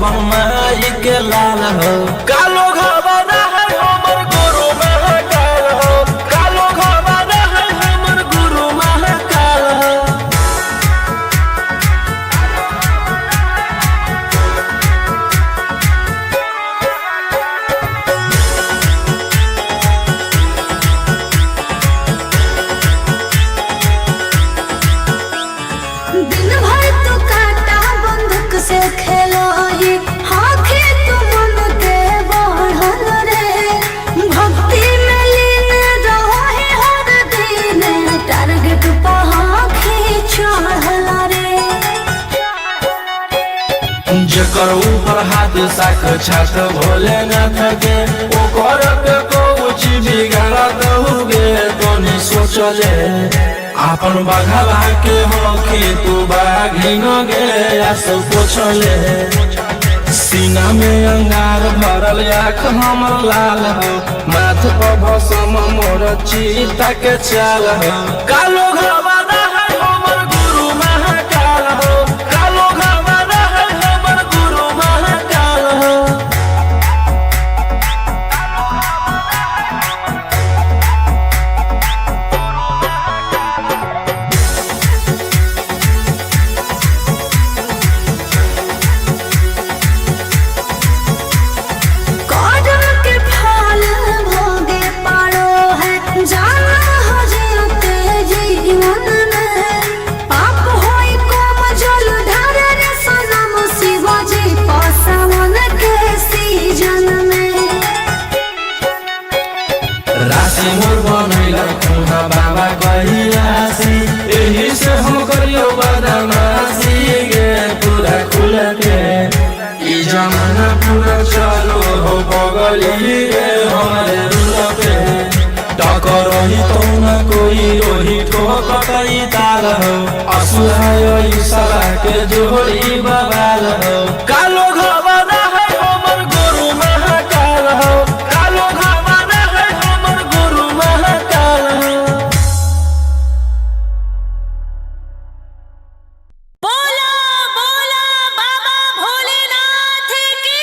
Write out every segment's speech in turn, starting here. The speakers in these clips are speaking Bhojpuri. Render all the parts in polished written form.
सावन माई के लाल हो। कालो घबरा है हमर गुरु महाकाल हो, कालो घबरा है हमर गुरु महाकाल हो। दिन भर तो काटा बंदूक से खेलो ही, आँखें तो मन के बढ़ल रे। भक्ति में लीन रहो ही हर दिन, टारगेट पर आँखें चढ़ल रे। जकर ऊपर हाथ साक्षात भोलेनाथ के, ओकर के कुछ बिगाड़त हुए तोनी सोचले। आपन बघवा के होखी तू बाघिन गे आस पोछले। सीना में अंगार भरल आँख हमर लाल हो, माथ पर भसम मोर चीता के चाल हो। कालो घबरा है हमर गुरु महाकाल हो, कालो घबरा है हमर गुरु महाकाल हो। कर्म के फल भोगे पारो है, जाना हो जीते जीवन में। पाप होई कोम जल ढारे रे सनम शिवाजी पासवन के सीजन में। राशि मोर बनैला खुना बाबा कहियासी, एही से हम करियो बदमाशी गे पूरा खुल के। ई जमाना पूरा चलो हो बगली रे हमारे रूल पे। टकरही तो न कोई रोही ठोकतई ताल हो, असुहाय ईशा के जोड़ी बवाल हो। कालो घबरा है हमर गुरु महाकाल हो, कालो घबरा है हमर गुरु महाकाल हो। बोला बोला बाबा भोलेनाथ की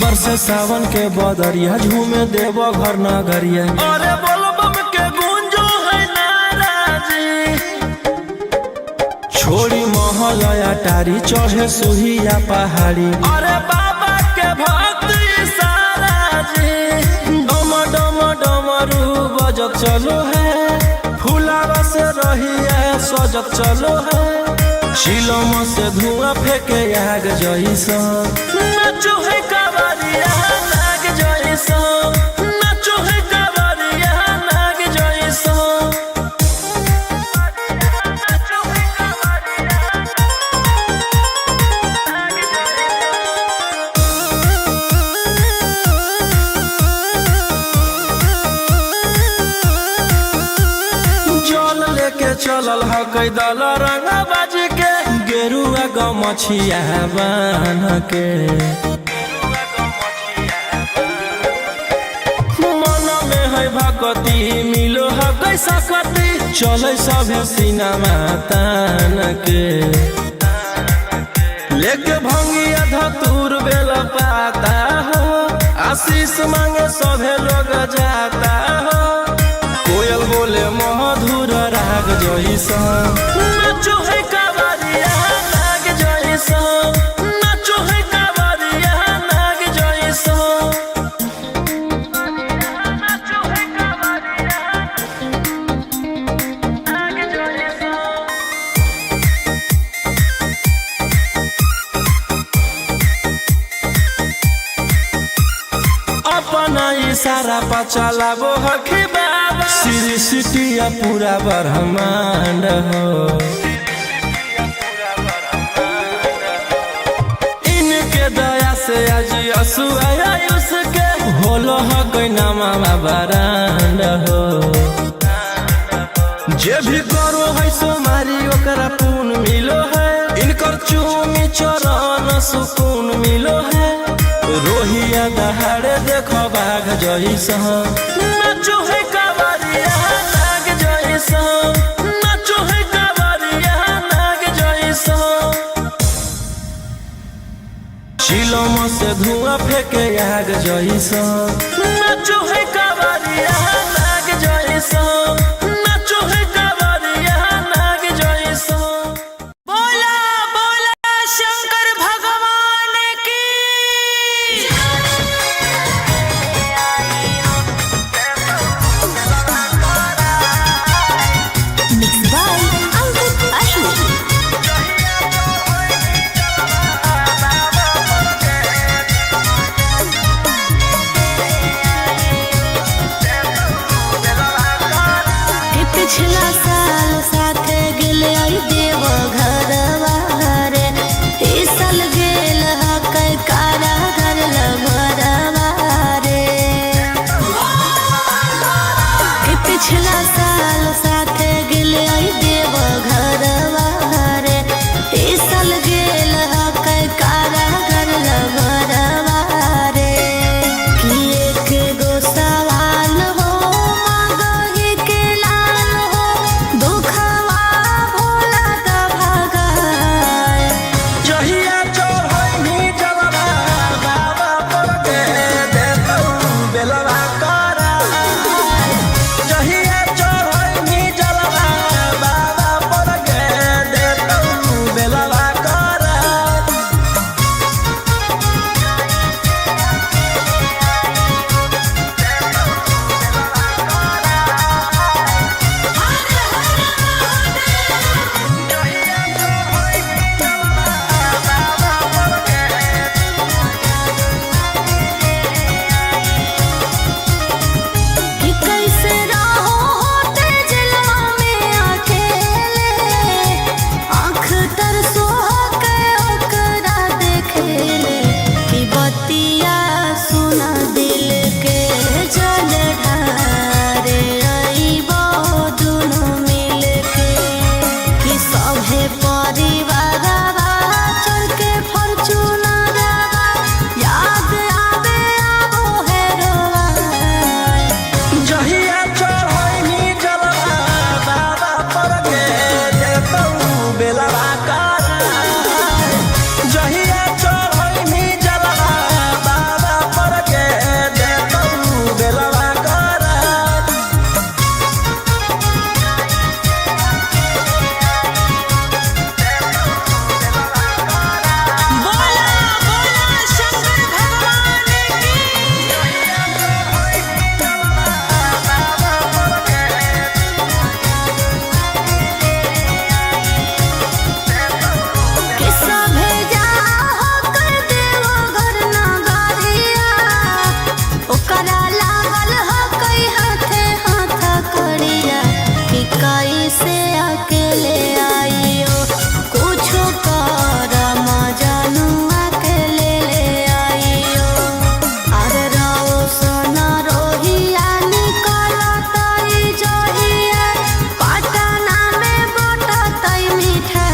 बरसे सावन के बदरिया झूमे देव घर नगरिया। अरे बोलो बम के गूंजो है नाराजी, छोड़ी महल अटारी चढ़े सुहिया पहाड़ी। अरे बाबा के भक्त सारा जी, डम डम डमरू बजत चलो है, फुलावा से रहिया सजत चलो है। चिलम से धुआं फेंके आग जैसा, नाचो है कावरिया नाग जैसा, नाचो है कावरिया नाग जैसा। जल लेके चलल ह कैदल रंग बाज के, गेरुआ गमछिया बान के। मन में है भगती मिलो है कैसा कती, चले सभे सीनामा तान के। लेके भंगिया धतूर बेल पाता हो, आशीष मांगे सभे लोग जाता हो। कोयल बोले मधुर राग जैसा, नाचो है कावरिया नाग जैसा, नाचो है कावरिया नाग जैसा। अपना इशारा पर चलाबो हखी बाबा, श्री सिटिया पूरा ब्रह्मांड हो। इनके दया से आज असुआ उसके, होलो ह कोई नामा बरांड हो। जे भी करो है सोमारी ओकरा पून मिलो है, इनकर चूमी चरण सुकून मिलो है। दहाड़े देखो बाघ जैसा नाचो है कावरिया नाग जैसा नाचो है कावरिया नाग जैसा चिलम से धुआं फेंके आग जैसा नाचो है कावरिया नाग जैसा नाचो है कावरिया नाग जैसा। बोला बोला शंकर भगवान की। Mixed by Ankit Ashwin. पिछला साल साथे गेले आई देव घरवा रे इस साल गेल हकै कारा घर लभरवा रे पिछला साल साथे गेले आई देव घरवा रे इस साल गेल हकै कारा घर लभरवा रे कि एक गो सवाल हो मांगहि के लाल हो दुखवा भोला द भगाए जहिया चढ़ैनी जलवा बाबा पर के देतौ बेलवा करा जहिया चढ़ैनी जलवा बाबा पर के देतौ बेलवा करा। कि कैसे रहो होते जलवा में अकेले आँख तर सोह के ओकरा देखेले कि बतिया सुना दिल के जल ढारे अइबो दुनू मिल के कि सभे परिवारवा चढ़ के फॉर्च्यूनरवा याद आवे आबो हेरोवा जहिया चढ़ैनी जलवा बाबा पर के देतौ बेलवा करा जहिया चढ़ैनी जलवा बाबा पर के देतौ बेलवा करा। बोला बोला शंकर भगवान की। कि सभे जाहो कर देवो घर नगरिया ओकरा लागल हकै हाथे हाथ करिया कि कैसे अकेले आइयो कुछो कर मजनुआ के ले आइयो अरे रहो सोना रोहिया निकलतै जहिया पटना में बटतै मिठाई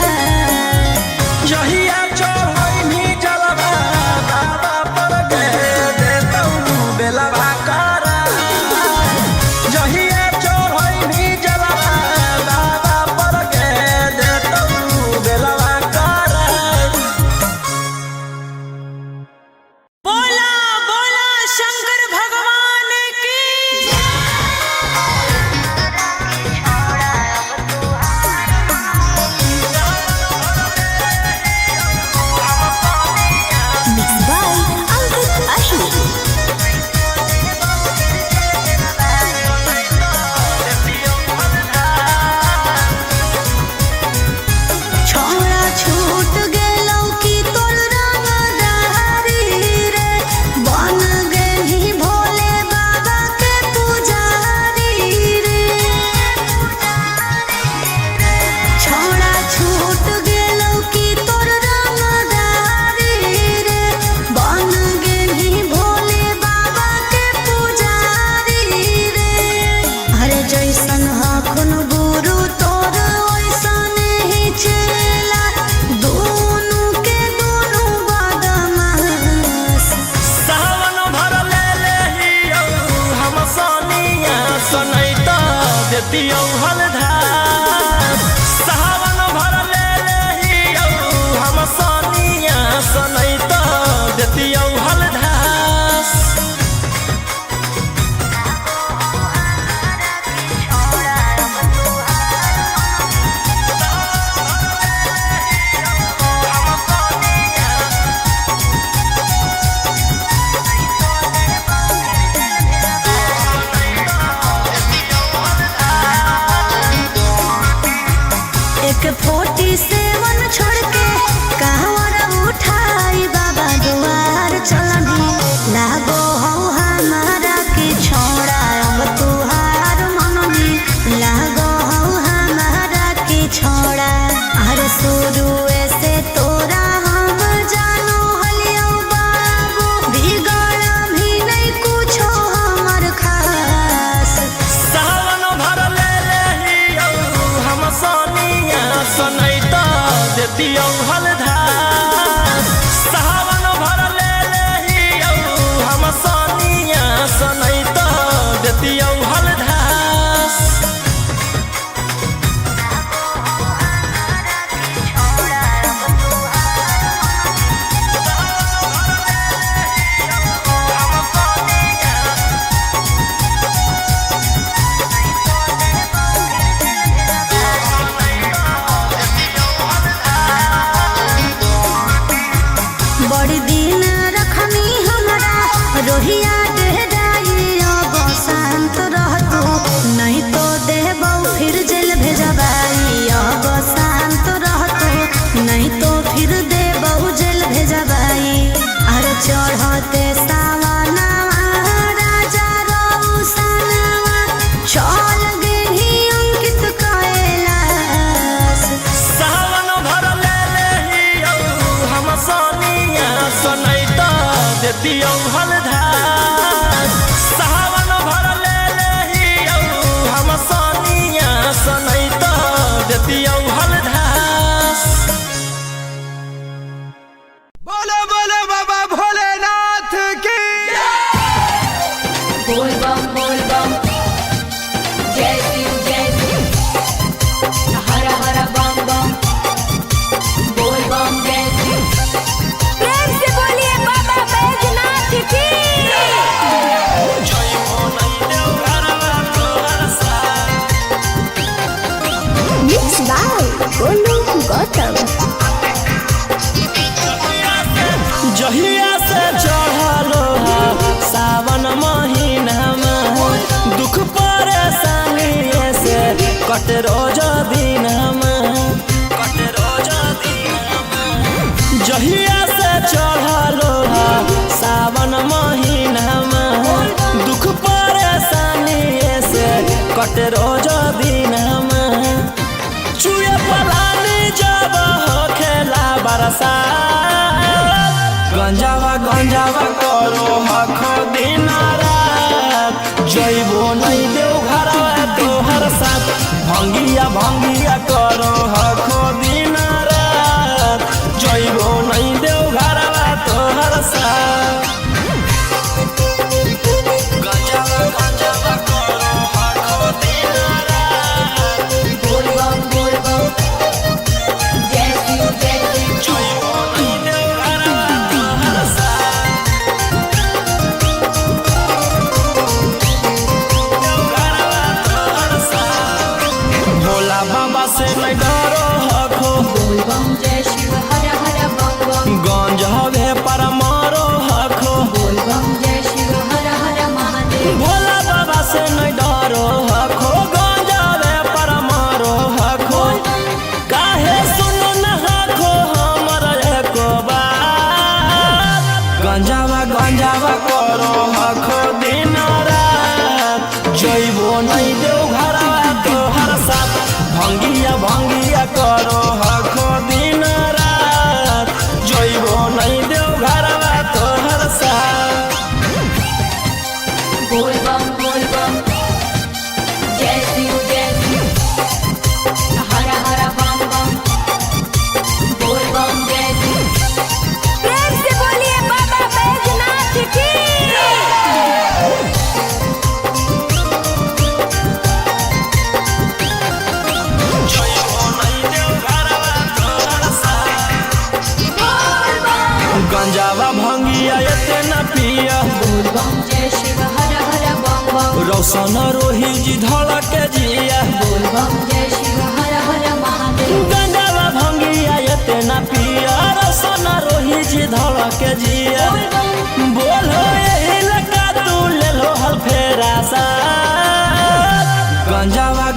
जहिया चढ़ैनी जलवा बाबा पर के देतौ बेलवा करा जहिया चढ़ैनी जलवा बाबा पर के देतौ बेलवा करा। बोला बोला शंकर भगवान की। Mixed by Ankit Ashwin. देतियौ हलधार सावन भर ले लेहियौ हम सोनिया सनई तो देतियौ हलधार एक 47 छोड़ के कहवर उठाई बाबा दुआर चलनी लागो हो हमारा के छोड़ा अब तुहार मननी लागो हो हमारा के छोड़ा अरे शुरू से तोरा हम जानो हलियो बाबू बिगड़ भी नहीं कुछो हमर खास सावन भर ले लेहियौ हम सोनिया सनई तो देतियौ हलधार सावन भर ले लेहियौ हम सोनिया सनई तो देतियौ हलधार बड़ी दिन रखनी हमारा रोहिया डेहराई अब शांत रहतू नहीं तो देबौ फिर जेल भेजबाई अब शांत रहतू नहीं तो फिर देबौ जेल भेजबाई अरे चढ़ते सावनवा राजा रौसनवा चल गेही अंकित कैलाश सावन भर ले लेहियौ हम सोनिया सनई तो देतियौ हलधार सावन भर ले लेहियौ हम सोनिया सनई तो देतियौ हलधार बोलो बोलो बाबा भोलेनाथ की बोल बम जय शिव हर हर बम बम बोल बम जय शिव प्रेम से बोलिए बाबा बैजनाथ की जय मोनई देव घरवा तोहर साथ मिक्स बाय गोलू गौतम जहिया से चढ़लो सावन महीना में दुख परेशानी से कट रोज दिन जहिया से चढ़लो सावन महीना में दुख परेशानी से कट रोज दिन चुए पलानी जब हो खेला बरसात गंजावा करो हखो दिन रात जइबो नहीं देव घरवा तोहर साथ भंगिया करो हखो दिन रात जइबो नहीं देव घरवा तोहर साथ गंजावा करो हखो दिन रात बोल बम जय शिव जइबो नहीं देव घरवा तोहर साथ भोला बाबा से नहीं डरो हखो बोल बम जय शिव हर हर बम बम गंज हवे पर मारो हखो बोल बम जय शिव हर हर महादेव भोला बाबा से नहीं डरो हखो गंज हवे पर मारो हखो काहे सुनो न हखो हमर एको बात गंजावा करो हखो दिन रात जइबो नहीं देव घरवा तोहर साथ भंगिया करो हखो दिन रात जइबो नहीं देव घरवा तोहर साथ बोल बम जय शिव हर हर बम बम बोल बम जय शिव प्रेम से बोलिए बाबा बैजनाथ की रोशन रोही जी धड़क जिया बोल बम जय शिव हर हर महादेव। गंजावा भंगिया एते ना पिया रोशन रोही जी धड़क जिया बोलो यही लगा तू ले लो हल फेरा सा गंजावा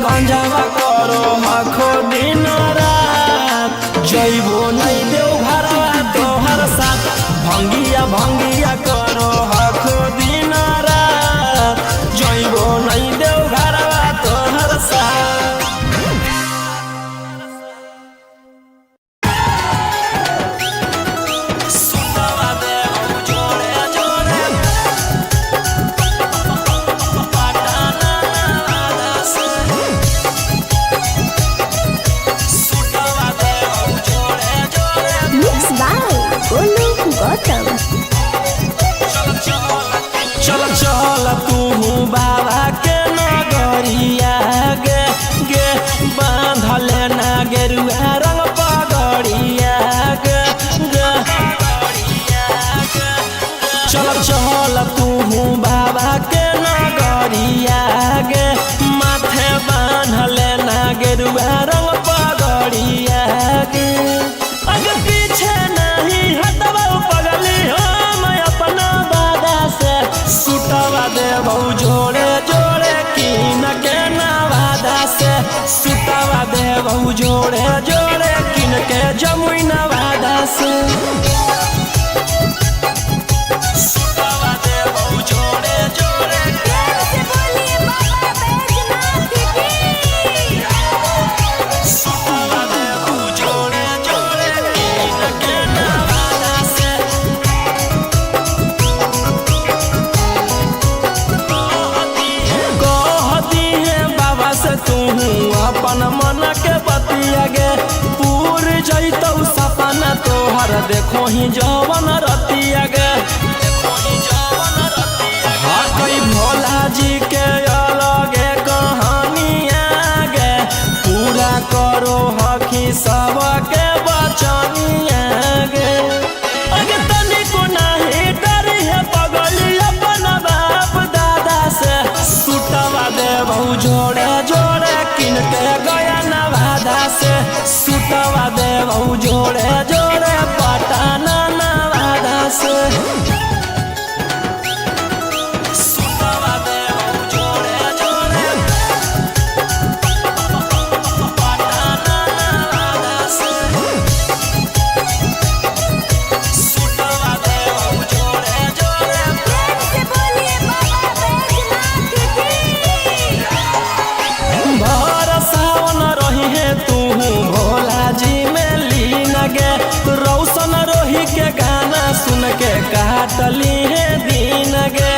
करो आखो दिन रात जइबो नहीं देव घरवा तोहर साथ भंगिया करो आखो दिन रात जइबो नहीं देव घरवा तोहर साथ। Mixed by Golu Gautam. चल तू बाबा के नगरिया गे गे बांधले ना गेरुआ रंग पगड़िया गे गे चल तू बाबा के नगरिया गे माथे बांधले ना गेरुआ रंग पगड़िया गे अगर पीछे नहीं हटवा पगली हम अपना दादा से सुटवा देबौ जोड़े जोड़े कीन के नवादा से सुटवा देबौ जोड़े जोड़े कीन के जमुई नवादा से सुटवा देबौ जोड़े जोड़े प्रेम से बोलिए बाबा बैजनाथ की। सुटवा देबौ जोड़े जोड़े कीन के नवादा से कहती है बाबा से तू अपन मन के बतिया गे पूर जैतौ सपना तोहर देखो ही जवन रतिया गे हाँ कई भोला जी के अलगे कहानिया गे पूरा करो हकी सबके बचनिया गे अगे तनिको नहीं डरी है पगली अपन बाप दादा से सुटवा देबौ जोड़े जोड़े किन के गया नवादा से सुटवा देबौ जोड़े जोड़े पटना नवादा से सुटवा देबौ जोड़े जोड़े पटना नवादा से सुटवा देबौ जोड़े जोड़े प्रेम से बोलिए बाबा बैजनाथ की। भर सावन रही है तू भोला जी में लीन गे रौशन रोही के गाना सुन के काटली है दीन गे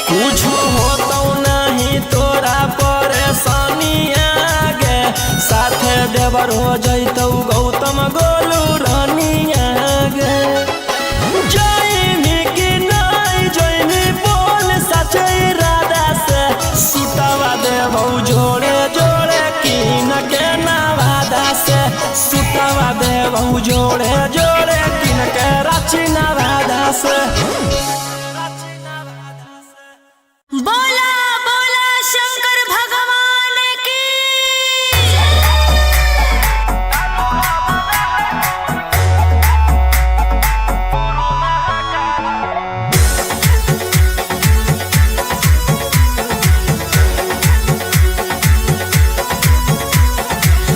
कुछ होतौ नहीं तोरा परेशानिया गे साथे देवर हो जैतौ गौतम गोलू रानिया गे जइनी कि नहीं जइनी बोल सचे इरादा से सुटवा देबौ जोड़े जोड़े कीन के नवादा से सुटवा देबौ जोड़े जोड़े कीन के रांची नवादा से। बोला बोला शंकर भगवान की।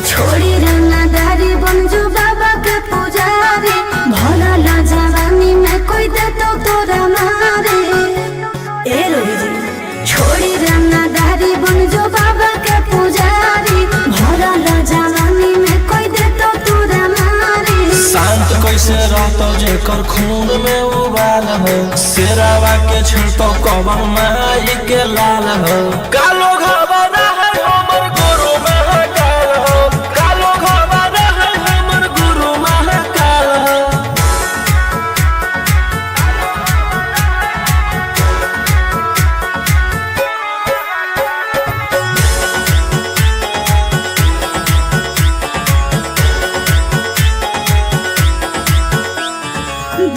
छोड़ी रंगदारी बंजू बाबा के पुजारी भोला ला जवानी में कोई दे तो तोरा मारे ए रोही जी छोड़ी रंगदारी बंजू बाबा के पुजारी भोला ला जवानी में कोई दे तो तोरा मारे शांत कैसे रहतो जेकर खून में उबाल हो शेरावा के छिड़तो कवन माई के लाल हो कालो घबरा है हमर गुरु महाकाल हो कालो घबरा है हमर गुरु महाकाल हो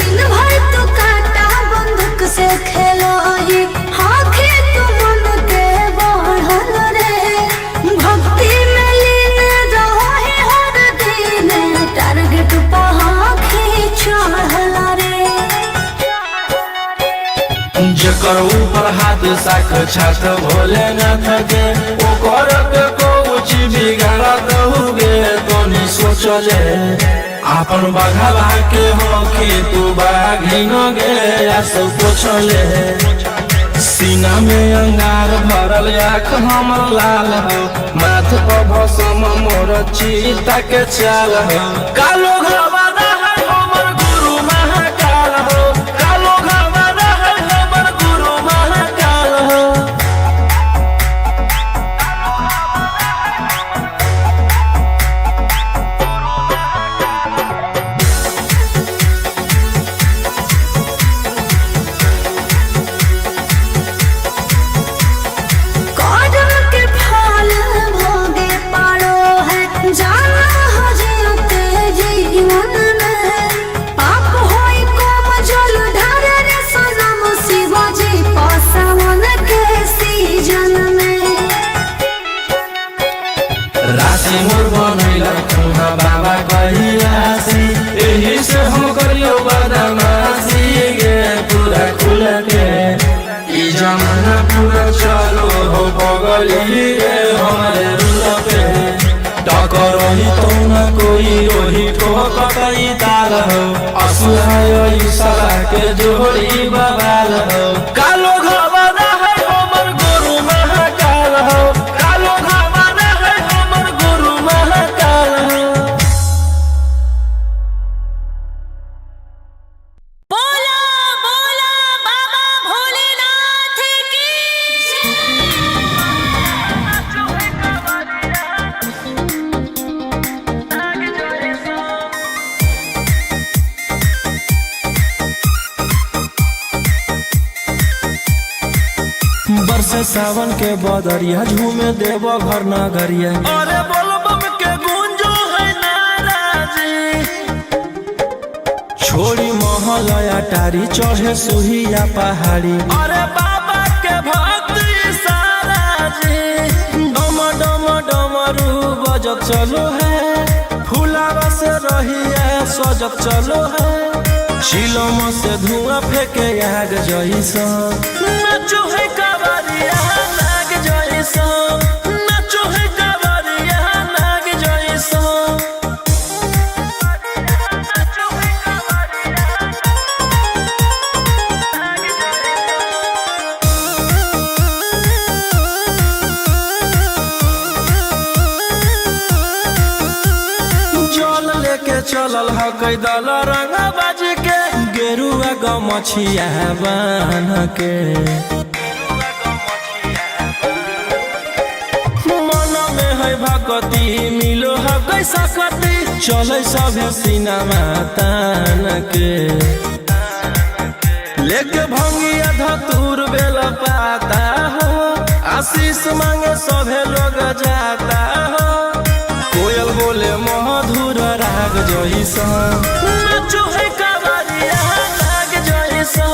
दिन भर तो काटा बंदूक से खेलो ही जकर ऊपर हाथ साक्षात भोलेनाथ के ओकर के कुछ बिगाड़त हुए तनी सोचले अपन बघवा के होके तू बाघिन गे सब पूछले सीना में अंगार भरल आँख हमर लाल हो माथ पर भसम मोर चीता के चाल हो कालो घरवाना है हमर गुरु महाकाल हो कालो घरवाना है हमर गुरु महाकाल हो कदम के फल भोगे पारो है जाना हो जियते जीवन में पाप होई कम जल ढार रे सनम शिवाजी पासवन के सीजन में राशि मोर बनैला खुना बाबा कहियासी एही से हम करियो बदमाशी गे पूरा खुल के ई जमाना पूरा चलो हो बगली रे हमारे रुल पे टकरही तो न कोई रोही ठोकतई ताल हो असुहाय सला के जोड़ी बवाल हो कालो घरवाना है हमर गुरु महाकाल हो कालो घरवाना है हमर गुरु महाकाल हो बोला बोला बाबा भोलेनाथ की बरसे सावन के बदरिया झूमे देव घर नगरिया अरे बोलो बम के गूंजो है नाराजी छोड़ी महल अटारी चढ़े सुहिया पहाड़ी अरे बाबा के भक्ति सारा जी डम डम डमरू बजत चलो है फुलावा से रहिया सजत चलो है शिलम से धुआं फेंके आग जैसा नाचो है कावरिया नाग जैसा नाचो है कावरिया नाग जैसा नाचो है कावरिया नाग जल लेके चलल ह कैदल रंग बाज के गेरुआ गमछिया बान के मन में है भक्ति मिलो है कैसा कति चले सब सीनामा तान के लेके भंगिया धतूर बेल पाता हो आशीष मांगे सभे लोग जाता हो कोयल बोले मधुर राग जैसा नाचो है कावरिया नाग जैसा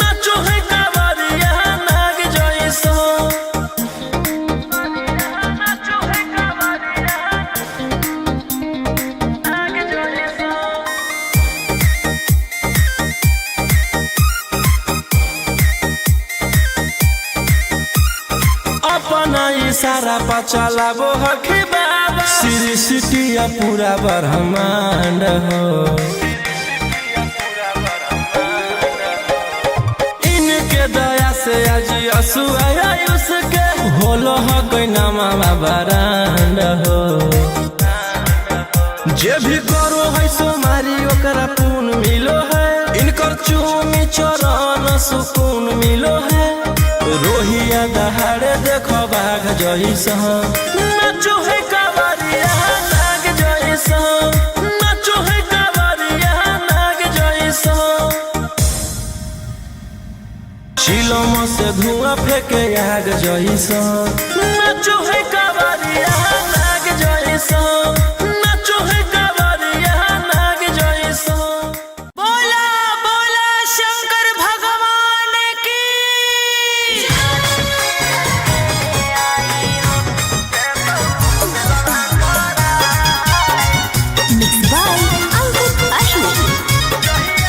नाचो है कावरिया नाग जैसा नाचो है कावरिया नाग जैसा अपना इशारा पर चलाबो हखी बाबा श्री सिटिया पूरा ब्रह्मांड हो इनके दया से आज असुआ उसके होलो ह कोई नामा बरांड हो जे भी करो है सोमारी ओकरा पून मिलो है इनकर चूमी चरण सुकून मिलो है रोहिया दहाड़े देखो बाघ जैसा नाचो है कावरिया नाग जैसा नाचो है कावरिया नाग जैसा शिलम से धुआं फेंके आग जैसा नाचो है कावरिया नाग जैसा नाचो है कावरिया नाग जैसा बोला बोला शंकर भगवान की मिक्स बाय अंकित अश्विन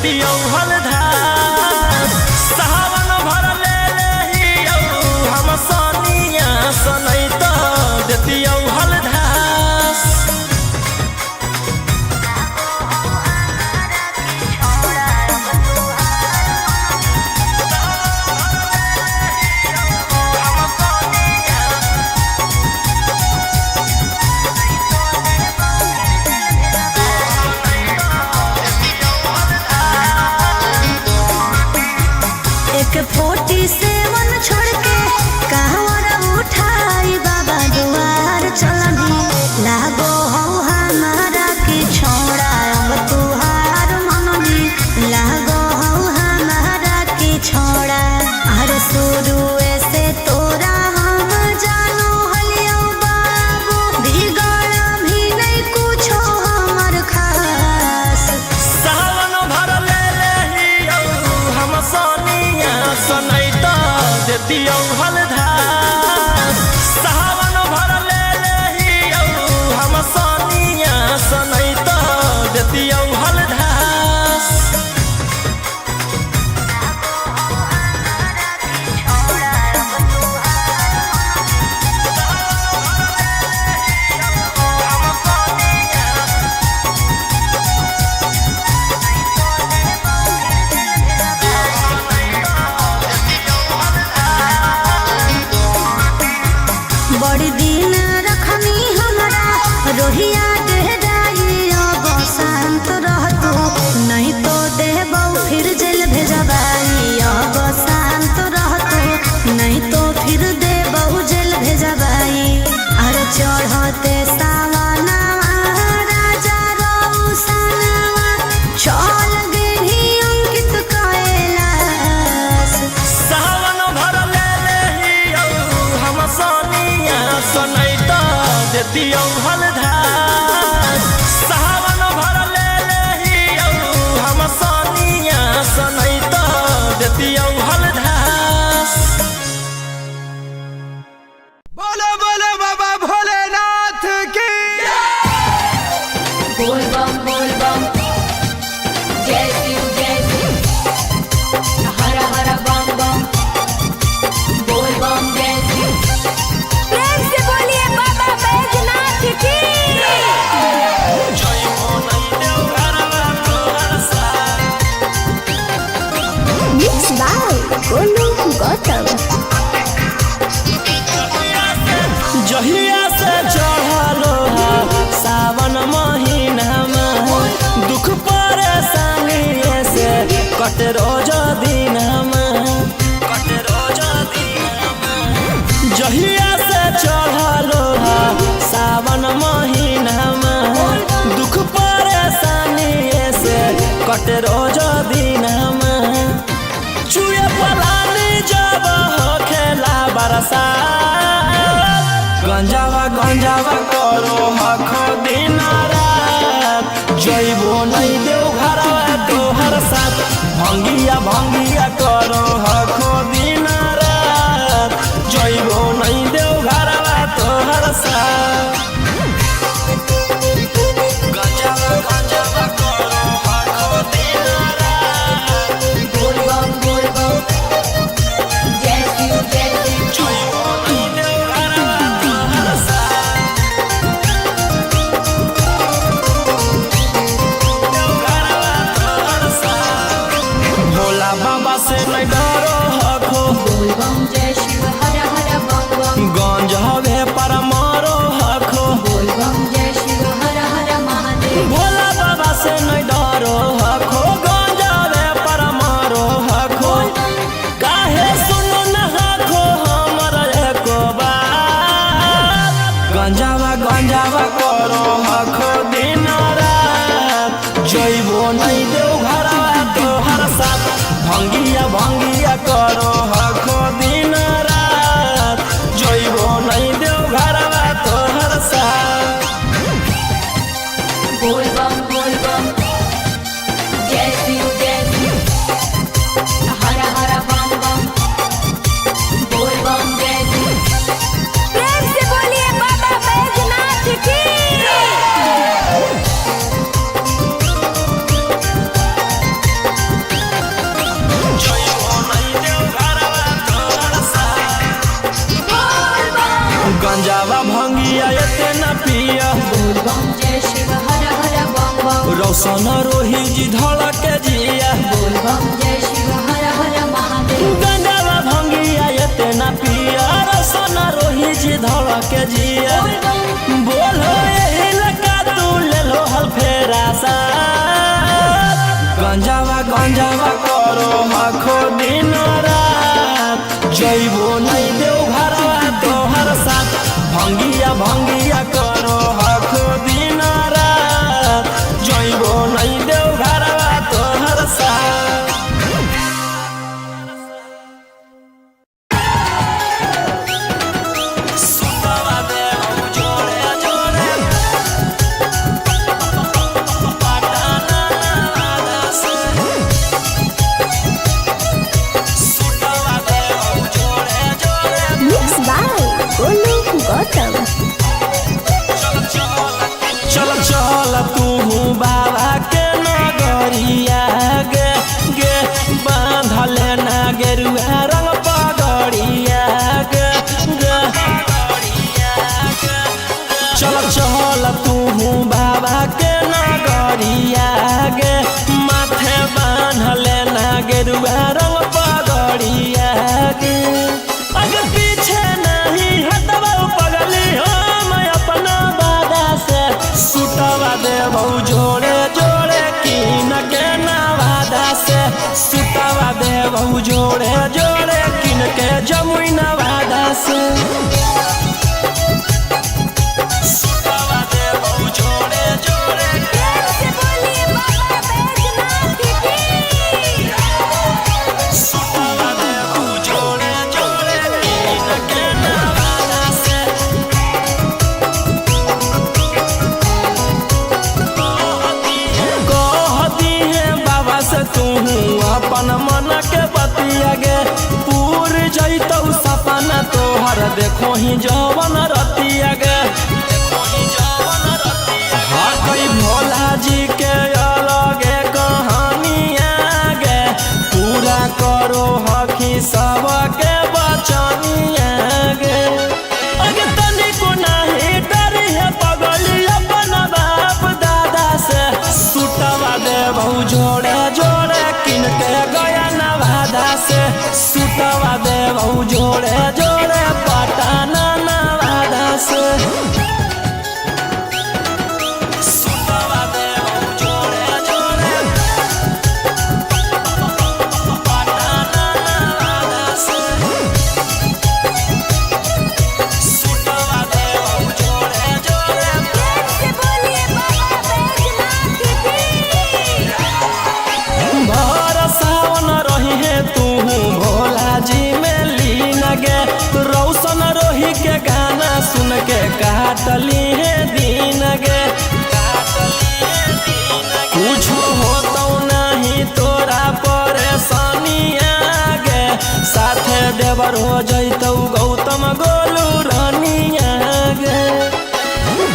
देतियौ हलधार सावन भर ले लेहियौ हम सोनिया सनई तो देतियौ हलधार एक 47 छोड़ के कहवर उठाई बाबा दुआर चलनी लागो हो हमारा की छोड़ा अब तुहार मननी लागो हो हमारा की छोड़ा अरे शुरू से तोरा हम जानो हलियो बाबू बिगड़ भी नहीं कुछो हमर खास सावन भर ले लेहियौ हम सोनिया सनई तो देतियौ हलधार सावन भर ले लेहियौ हम सोनिया सनई तो देतियौ हलधार बड़ी दिन रखनी हमरा रोहिया देहराई अब शांत रहतू नहीं तो देबौ फिर जेल भेजबाई अब शांत रहतू नहीं तो फिर देबौ जेल भेजबाई अरे चढ़ते सावनवा राजा रौसनवा चल गेली अंकित कैलाश सावन भर ले लेहियौ हम सोनिया सनई तो देतियौ हलधार सावन भर ले लेहियौ हम सोनिया सनई तो देतियौ हलधार बोलो बोलो बाबा भोलेनाथ की बोल बम जय शिव हर हर बम बम बोल बम जय शिव प्रेम से बोलिए बाबा बैजनाथ की जय हो नहीं देव घरवा तोहर साथ मिक्स बाय गोलू गौतम जहिया से चढ़लो सावन महीनामा दुख परेशानी से कट रोज दिनमा जहिया से चढ़लो सावन महीनामा दुख परेशानी से कट रोज दिनमा चुए पलानी जब खेला बरसा गंजावा करो हखो दिन रात जइबो नहीं देव घरवा तोहर साथ भंगिया करो हखो दिन रात जइबो नहीं देव घरवा तोहर साथ गंजावा करो हखो दिन रात बोल बम जय शिव जइबो नहीं देव घरवा तोहर साथ देव घरवा तोहर साथ भोला बाबा से नहीं डरो हखो बोल बम जय शिव हर हर बम बम गंज हवे पर मारो हखो बोल बम जय शिव हर हर महादेव भोला बाबा से नहीं डरो हखो गंज हवे पर मारो हखो काहे सुनो न हखो हमर एको बात गंजावा करो हखो दिन रात जइबो नहीं देव घरवा तोहर साथ भंगिया करो हखो दिन रात जइबो नहीं देव घरवा तोहर साथ बोल बम जय शिव हर हर बम बम बोल बम जय शिव प्रेम से बोलिए बाबा बैजनाथ की पिया बोल बम जय शिव हर हर बम बम रोशन रोही जी धड़क जिया बोल बम जय शिव हर हर महादेव गंगावा भंगिया इतना पिया रोशन रोही जी धड़क जिया बोलो यही लगा तू ले लो हल फेरा सा गंजावा करो आखो दिन रात जइबो नहीं देव घरवा तोहर साथ भंगिया करो आखो दिन रात जइबो नहीं देव घरवा तोहर साथ चल तू बाबा के नगरिया गे गे बांधल ना गेरुआ रंग पगड़िया गे गे चल तू बाबा के नगरिया गे माथे बांधल ना गेरुआ रंग पगड़िया गे अगे पीछे नहीं हटवा पगली हम अपना दादा से सुटवा देबौ जोड़े जोड़े कीन के नवादा से सुटवा देबौ जोड़े जोड़े कीन के जमुई नवादा से सुटवा देबौ जोड़े जोड़े से बोलिए बाबा बैजनाथ की सुटवा देबौ जोड़े जोड़े कीन के नवादा से कहती है बाबा से तू अपन मन के बतिया गे पूर जैतौ सपना तोहर देखो ही जवन रतिया गे हाँ कई भोला जी के अलगे कहानिया गे पूरा करो हकी सबके बचनिया गे अगे तनिको नहीं डरी है पगली अपन बाप दादा से सुटवा देबौ जोड़े जोड़े किन के गया नवादा से सुटवा देबौ जोड़े जोड़े पटना नवादा से सुटवा देबौ जोड़े जोड़े पटना नवादा से सुटवा देबौ जोड़े जोड़े से बोलिए बाबा बैजनाथ की भर सावन रही है तू भोला जी में लीन गे रौशन रोही के गाना सुन के काटली है दिन गे कुछ होतो नहीं तोरा परेशानिया गे साथे देवर हो जैतौ गौतम गोलू रानिया गे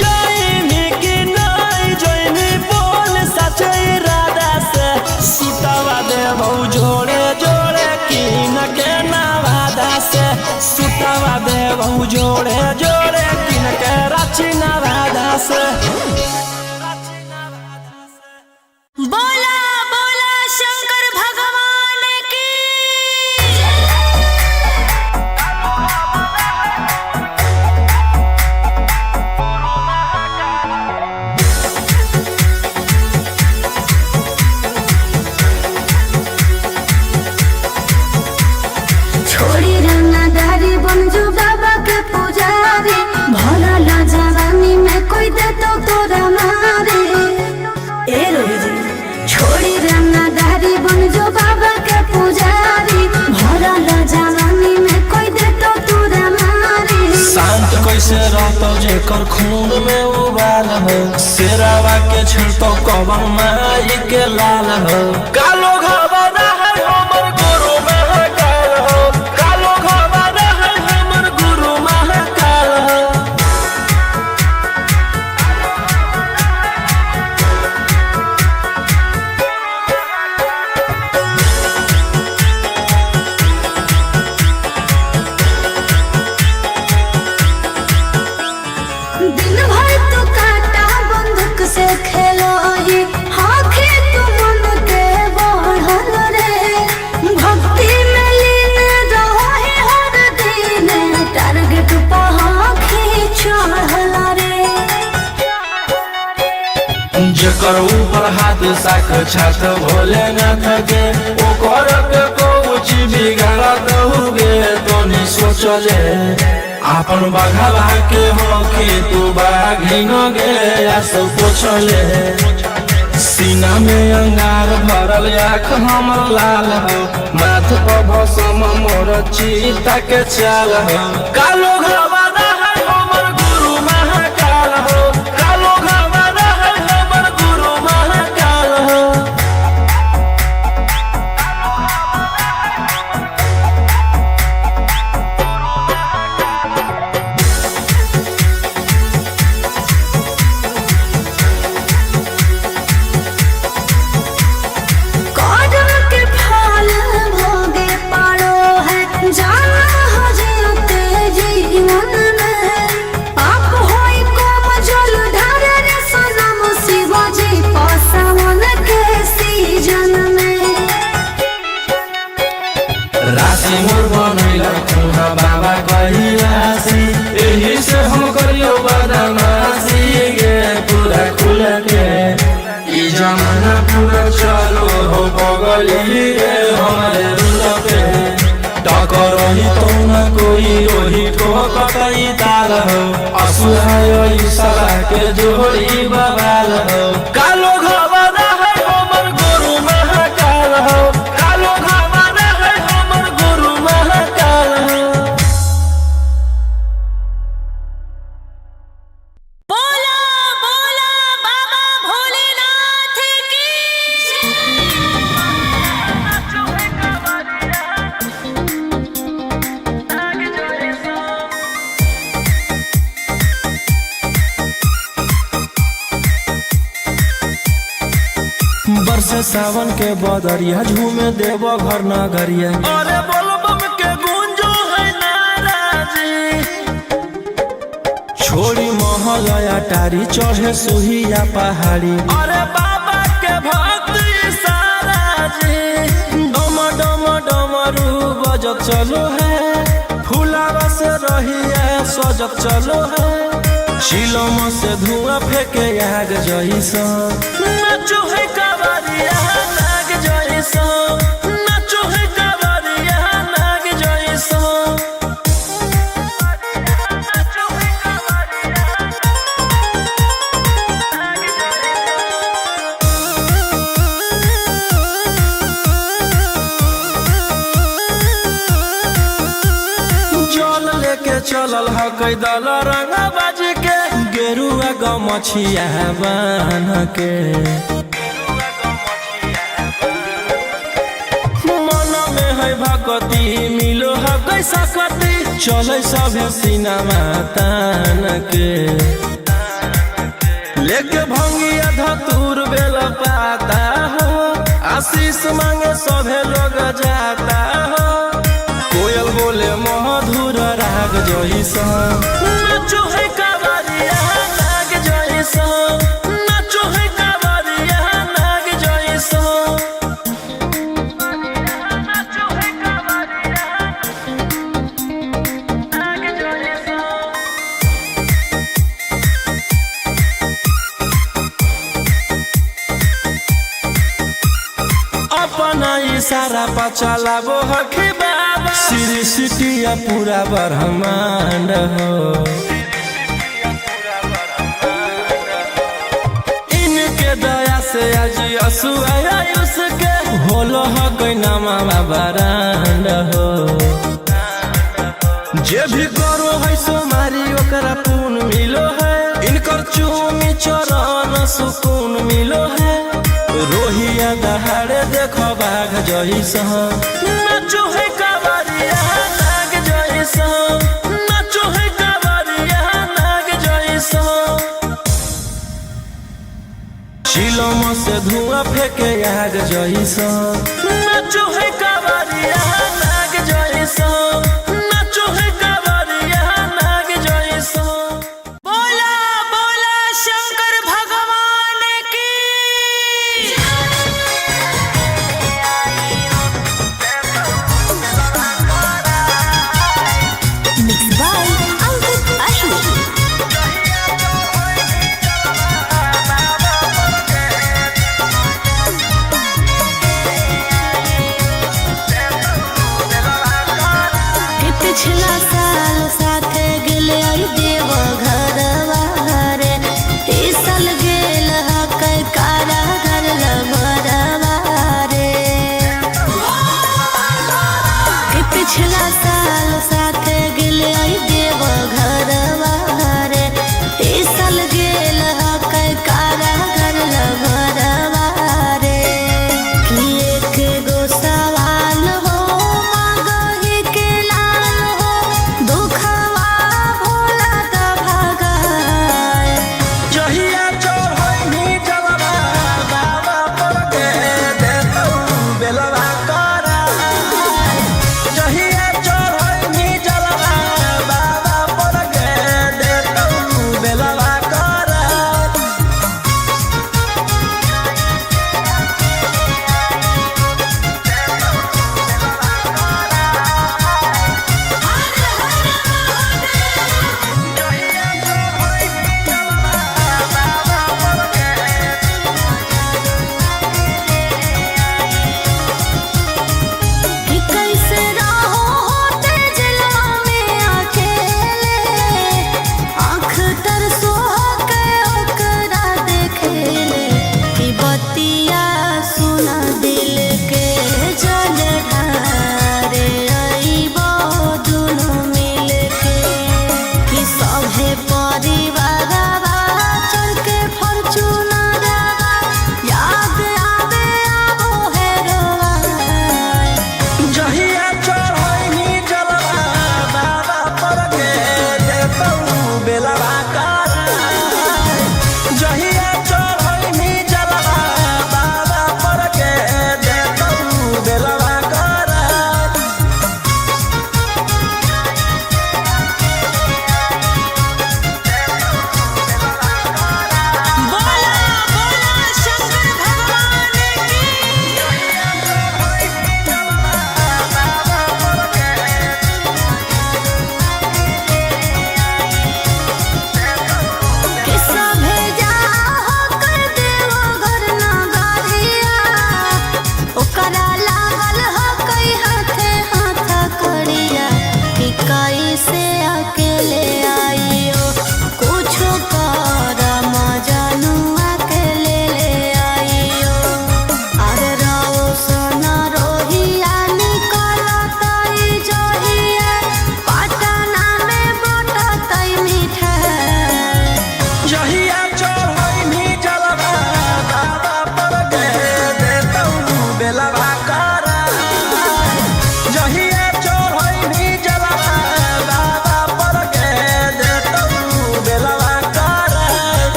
जइनी कि नहीं जइनी बोल सच इरादा से सुटवा देबौ जोड़े जोड़े कीन के नवादा से सुटवा देबौ जोड़े जोड़े कीन के रांची नवादा से बोला बोला शंकर भगवान की छोड़ी रंगदारी बन जो बाबा के पुजारी भला ला जवानी में कोई दे तो तोरा मारे ए रोही जी छोड़ी रंगदारी बन जो बाबा के पुजारी भला ला जवानी में कोई दे तो तोरा मारे शांत कैसे रहतो जेकर खून में उबाल हो शेरावा के छिड़तो कवन माई के लाल हो कालो घबरा है हमर गुरु महाकाल हो कालो घबरा है हमर गुरु महाकाल हो दिन भर तो काटा बंदूक से खेलो ही आखे तू मन के बढ़ल रे भक्ति में लीन रहो ही हर दिन टारगेट पहाखी चढ़ल रे जकर ऊपर हाथ साख छात भोलेनाथ के ओकर के कुछ बिगाड़त हुगे तो नहीं सोचले आपन बघावा के होके तू बाघिन गे सब पूछले सीना में अंगार भरल आँख हमर लाल हो माथ पर भसम मोर चीता के चाल हो कालो घरवाना है हमर गुरु महाकाल हो कालो घरवाना है हमर गुरु महाकाल हो कदम के फल भोगे पारो है जाना हो जीते जीवन में पाप होई कोम जल ढारे रे सनम शिवाजी पासवन के सीजन में राशि मोर बनैला खुना बाबा कहिलासी एही से हम करियो बदमाशी गे पूरा खुल के ई जमाना पूरा चलो हो बगली रे हमारे रुल पे टकर ही तो न कोई ओही को कतई ताल हो असुहाय सला के जोड़ी बवाल हो कालो घरवाना है हमर गुरु महाकाल हो कालो घरवाना है हमर गुरु महाकाल हो बोला बोला बाबा भोलेनाथ की बरसे सावन के बदरिया झूमे देव घर नगरिया अरे बोलो बम के गूंजो है नाराजी छोड़ी महल अटारी चढ़े सुहिया पहाड़ी अरे बाबा के भक्त सारा जी डम डम डमरू बजत चलो है फूलावा से रहिया सजत चलो है शिलम से धुआं फेंके आग जैसा नाचो है कावरिया नाग जैसा नाचो है कावरिया नाग जैसा जल लेके चलल ह कैदल रंगा बाज के गेरुआ गमछिया बान के मन में है भक्ति मिलो है कैसा कति चले सभे सिनेमा तान के लेके भंगिया धतूर बेल पाता हो आशीष मांगे सभे लोग जाता हो कोयल बोले मधुर राग जैसा नाचो है कावरिया नाग जैसा नाचो है कावरिया नाग जैसा नाचो है कावरिया नाग जैसा अपना इशारा पर चलाबो हखी बाबा श्री सिटिया पूरा ब्रह्मांड हो इनके दया से आज असुआ उसके होलो ह कोई नामा बरांड हो जे भी करो है सोमारी ओकरा पून मिलो है इनकर चूमी चरण सुकून मिलो है रोहिया दहाड़े देखो बाघ जैसा नाचो है कावरिया नाग जैसा नाचो है कावरिया नाग जैसा शिलम से धुआं फेंके आग जैसा नाचो है कावरिया नाग जैसा नाचो है कावरिया नाग जैसा बोला बोला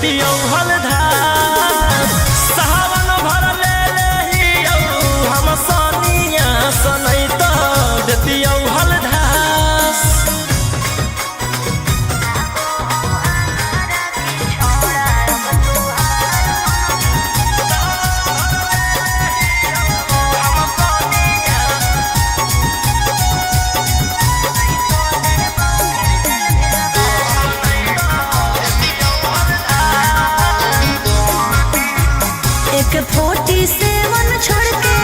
देती हलधार सावन भर ले लेही हम सनिया सनई तो देती हलधार एक 47 छोड़ के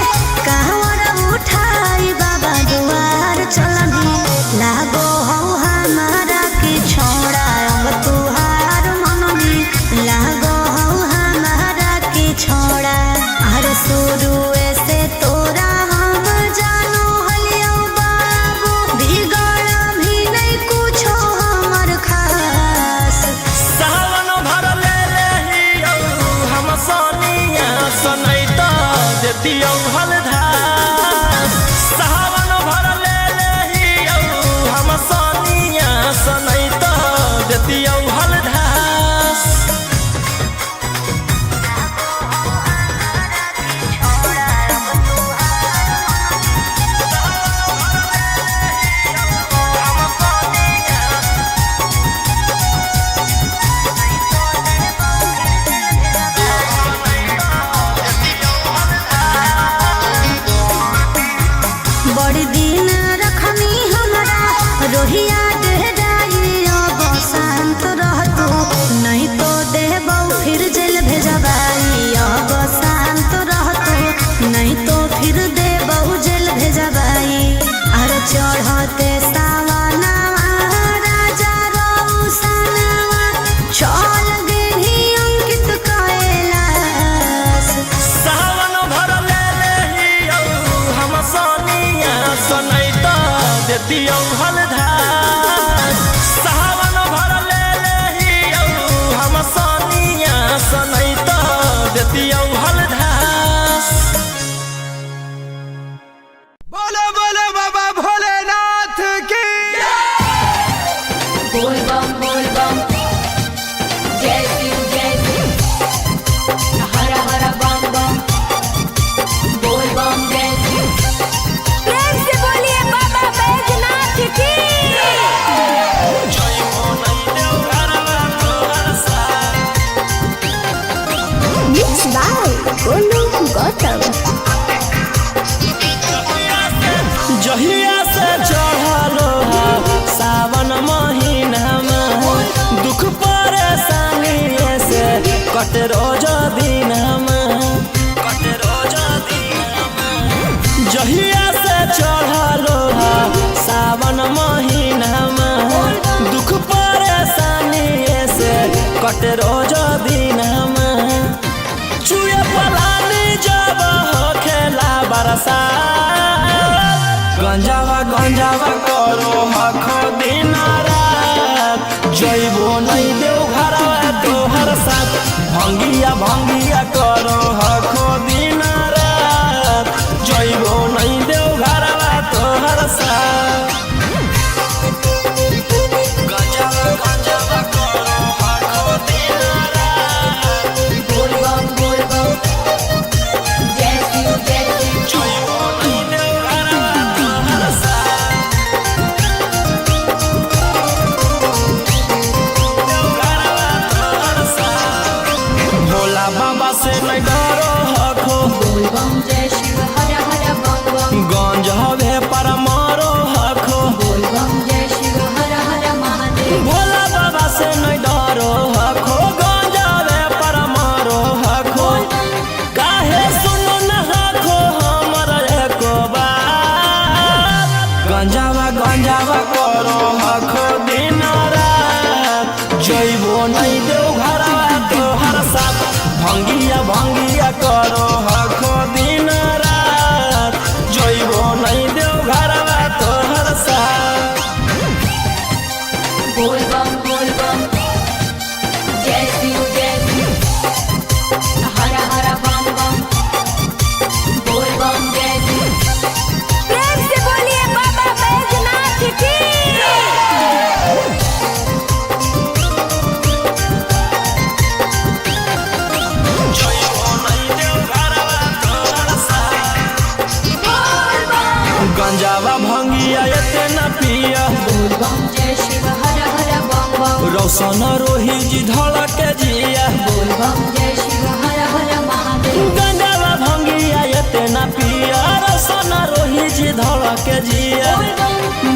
कहवर उठाई बाबा दुआर चलनी लागो हो हमारा की छोड़ा अब तुहार मननी लागो हो हमारा की छोड़ा अरे शुरू से तोरा हम जानो हलियो बाबू बिगड़ भी नहीं कुछो हमर खास सावन भर ले लेही हम सनिया सनई तो देती हलधार सावन भर ले लेही हम सनिया सनई तो देती हलधार बड़ी दिन रखनी हमरा रोहिया डेहराई अब शांत रहतू नहीं तो देबौ फिर जेल भेजबाई अब शांत रहतू नहीं तो फिर देबौ जेल भेजबाई अरे चढ़ते सावनवा राजा रौसनवा चल गेली अंकित कैलाश सावन भर ले लेही हम सनिया सनई तो देती हलधार सावन भर ले लेही हम सनिया सनई तो देती हलधार बोलो बोलो बाबा भोलेनाथ की बोल बम जय शिव हर हर बम बम बोल बम जय शिव प्रेम से बोलिए बाबा बैजनाथ की Mixed by Golu Gautam. जहिया से चढ़लो सावन महीना में दुख परेशानी से कट रोज दिन जहिया से चढ़लो सावन महीना में दुख परेशानी से कट रोज दिन चुए पलानी जब हो खेला बरसा गंजावा करो हखो दिन रात जइबो नहीं देव घरवा तोहर साथ भंगिया करो हखो दिन रात जइबो नहीं देव घरवा तोहर साथ गंजावा करो हखो दिन रात बोल बम जय शिव जइबो नहीं देव घरवा तोहर साथ गंजावा भंगिया एते न पिया बोल बम जय शिव हर हर बम बम रौशन रोही जी धड़क जिया बोल बम जय शिव हर हर महादेव गंजावा भंगिया एते न पिया रौशन रोही जी धड़क जिया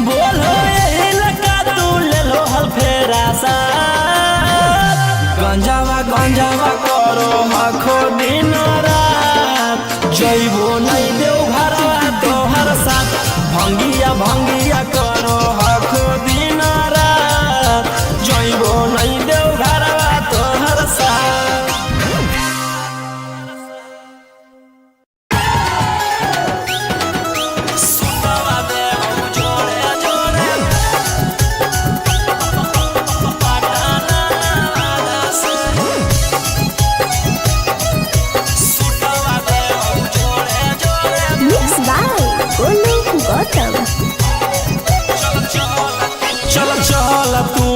बोलो यही लगा तू ले लो हल फेरा सा गंजावा करो आखो दिन रात जइबो नहीं देव घरवा तोहर साथ भंगिया करो आखो दिन रात जइबो नहीं देव घरवा तोहर साथ सुतवा देव जोड़े जोड़े पटाना वादा से सुतवा देव जोड़े जोड़े मिक्स बाय गोलू गौतम। चल तू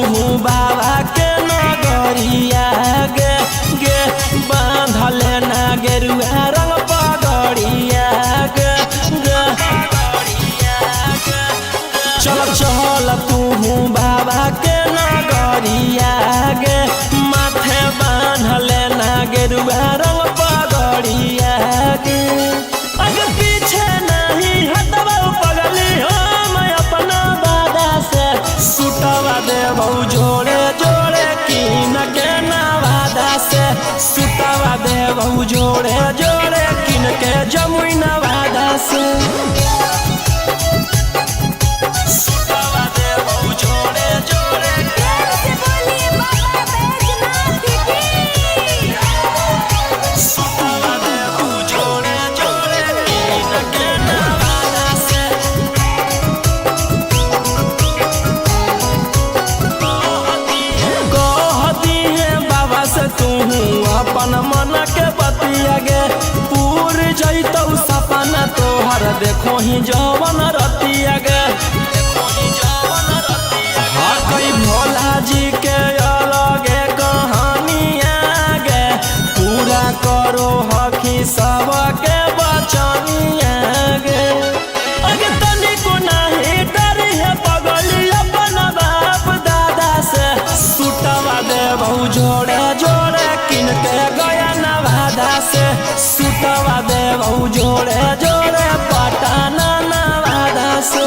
बाबा के नगरिया गे गे बांधले ना गेरुआ रंग पगड़िया गे गे चल तू बाबा के नगरिया गे माथे बांधले ना गेरुआ रंग पगड़िया गे अगे पीछे नहीं हटवा पगली हम अपना दादा से सुतवा देबौ जोड़े जोड़े कीन के नवादा से सुतवा देबौ जोड़े जोड़े कीन के जमुई नवादा से सुतवा देबौ जोड़े जोड़े सुतवा देबौ जोड़े जोड़े कीन के नवादा से कहती है बाबा से तू अपन मन के बतिया गे पूर जैतौ सपना तोहर देखो ही जवन रतिया गे हाँ कई भोला जी के अलगे कहानिया गे पूरा करो हकी सबके बचनिया गे अगे तनिको नहीं डरी है पगली अपन बाप दादा से सुतवा देबौ जोड़े जोड़े किन के गया नवादा से सुतवा देबौ जोड़े जोड़े पटाना नवादा से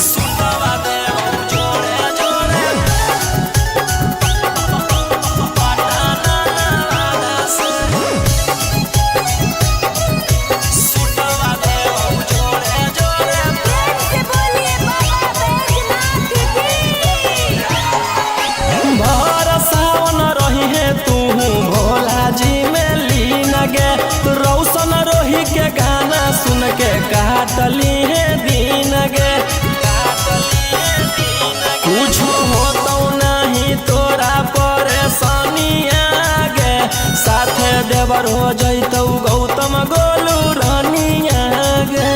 सुतवा देबौ जोड़े जोड़े पटाना नवादा से सुतवा देबौ जोड़े जोड़े भर सावन रही है तू भोला जी में लीन गे रौशन रोही के गाना सुन के काटली है दीन गे कुछ होतौ नहीं तोरा परेशानिया गे साथे देवर हो जैतौ गौतम गोलू रानिया गे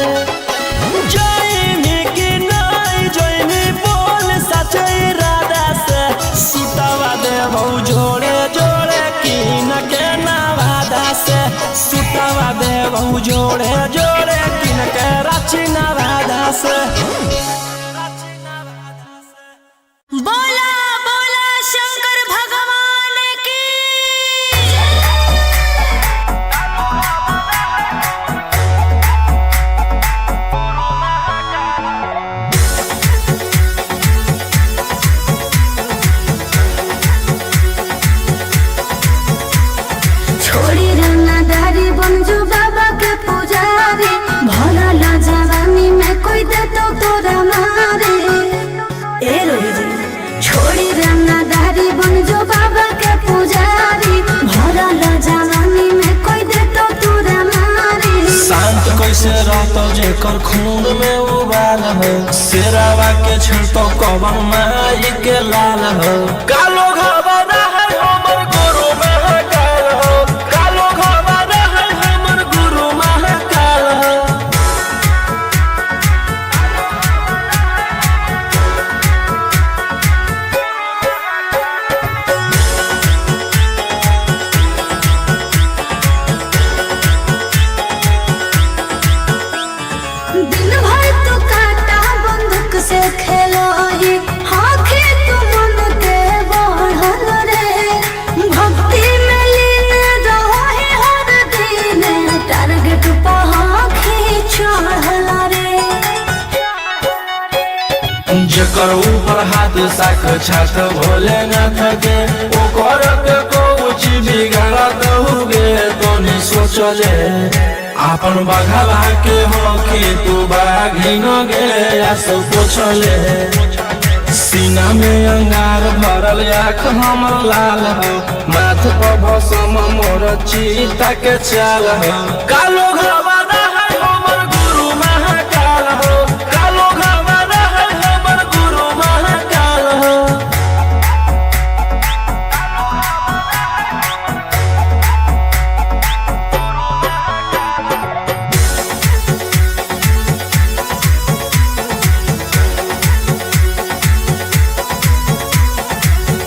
जइनी कि नहीं जइनी बोल सच इरादा से सुतवा देबौ जोड़े जोड़े कीन के नवादा से सुतवा देबौ जोड़े जोड़े कीन के रांची नवादा से बोला बोला शंकर भगवान की छोड़ी रंगदारी बंजू बाबा के पुजारी भला ला जवानी में कोई दे तो तोरा मारे ए रोही जी छोड़ी रंगदारी बंजू बाबा के पुजारी भला ला जवानी में कोई दे तो तोरा मारे शांत कैसे रहतो जेकर खून में उबाल हो शेरावा के छिड़तो कवन माई के लाल हो कालो घबरा है हमर गुरु महाकाल हो कालो घबरा है हमर गुरु महाकाल हो जेकर ऊपर हाथ साक्षात भोलेनाथ के ओकर के कुछ बिगाड़त हुए तो नहीं सोचले अपन बघावा के होके तू बाघिन गे आसो पोछले सीना में अंगार भरल आँख हमर लाल हो माथ पर भसम मोर चीता के चाल हो कालो घरवाना है हमर गुरु महाकाल हो कालो घरवाना है हमर गुरु महाकाल हो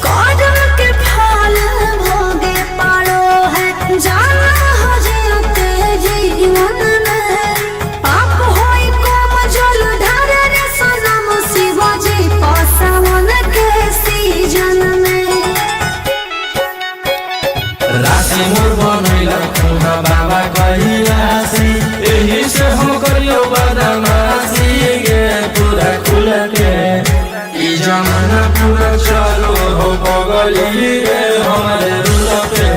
कदम के फल भोगे पारो है जाना हो जते जीवन में पाप होई कोम जल ढार रे सनम शिवाजी पासवन के सीजन में राशि मोर बनैला खुना बाबा कहिलासी एही से हम करियो बदमाशी गे पूरा खुल के ई जमाना पूरा चलो हो बगली रे हमारे रूल पे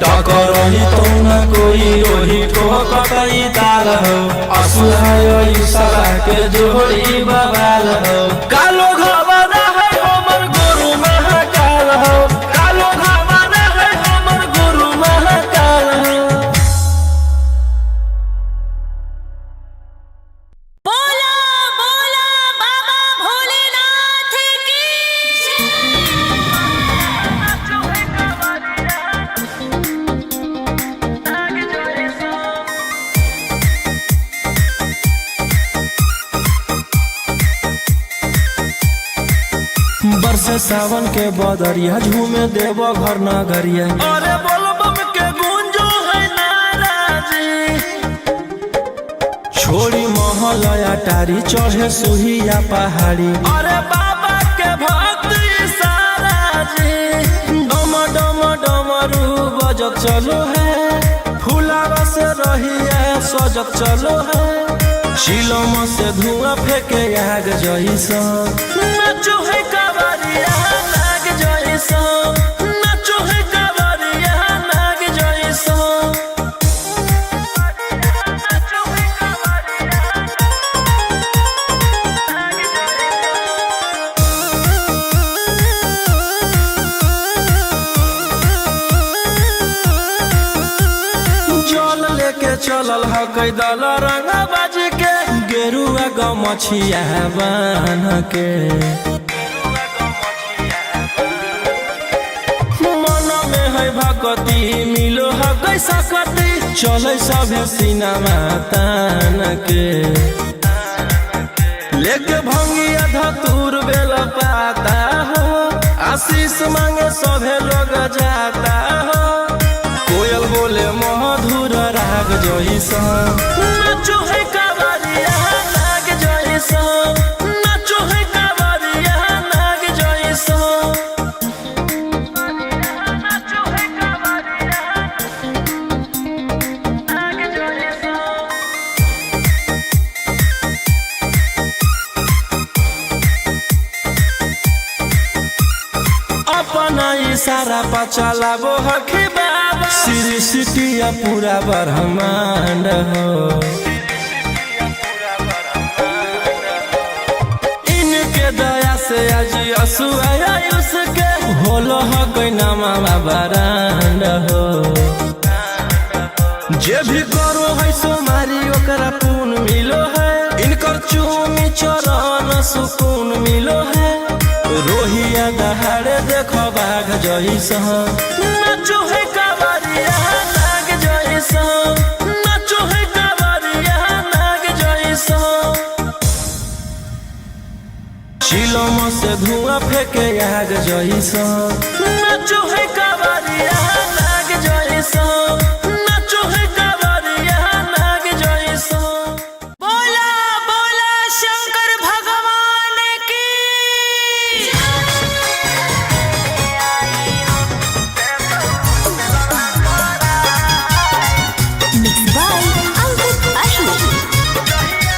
टकरही तो न कोई ओही को कटई ताल हो असुहाय सला के जोड़ी बवाल हो कालो घरवाना है हमर गुरु महाकाल हो कालो घरवाना है हमर गुरु महाकाल हो बोला बोला बाबा भोलेनाथ की बरसे सावन के बदरिया झूमे देव घर नगरिया अरे बोलबम के गूंजो है नाराजी छोड़ी महल अटारी चढ़े सुहिया पहाड़ी अरे बाबा के भक्ति सारा जी डम डम डमरू बजत चलो है फुलावा से रहिया सजत चलो है शिलम से धुआं फेंके आग जैसा नाचो है कावरिया नाग जैसा नाचो है कावरिया नाग जैसा जल लेके चलल ह कैदल रंगा बाज के गेरुआ गमछिया बान के मन में है भक्ति मिलो है कैसा कति चले सभे सिनेमा तान के लेके भंगिया धतूर बेल पाता हो आशीष मांगे सभे लोग जाता हो कोयल बोले मधुर राग जैसा नाचो है कावरिया नाग जैसा नाचो है कावरिया नाग जैसा नाचो है कावरिया नाग जैसा अपना इशारा पर चलाबो हखी बाबा श्री सिटिया पूरा ब्रह्मांड हो इनके दया से आज असुआ उसके होलो हो कोई नामा बरांड हो जे भी करो है सोमारी ओकरा पून मिलो है इनकर चूमी चरण सुकून मिलो है रोहिया दहाड़े देखो बाघ जैसा नाचो है कावरिया नाग जैसा नाचो है कावरिया नाग जैसा शिलम से धुआं फेंके आग जैसा नाचो है कावरिया नाग जैसा नाचो है कावरिया नाग जैसा बोला बोला शंकर भगवान की मिक्स बाय अंकित अशोक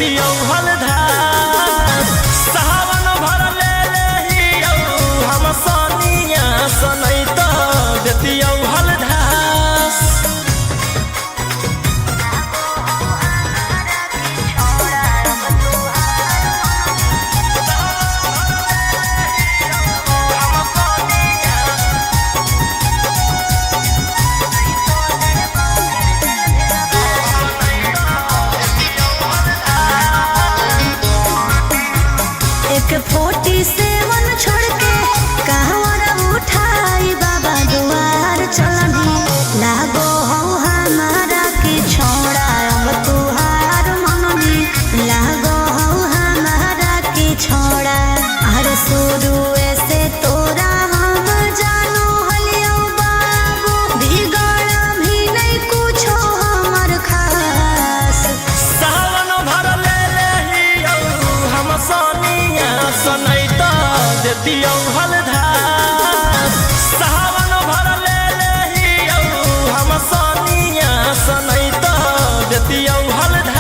देतियौ हलधार सावन भर ले लेहियौ हम सनिया सनई त देतियौ हलधार एक 47 छोड़ के कहवर उठाई बाबा दुआर चलनी लागो हो हमारा की छोड़ा अब तुहार मननी लागो हो हमारा की छोड़ा अरे शुरू से तोरा हम जानो हलियो बाबू बिगड़ भी नहीं कुछो हमर खास सावन भर ले लेहियौ हम सनिया सनई त देतियौ हलधार सावन भर ले लेहियौ हम सनिया सनई त देतियौ हलधार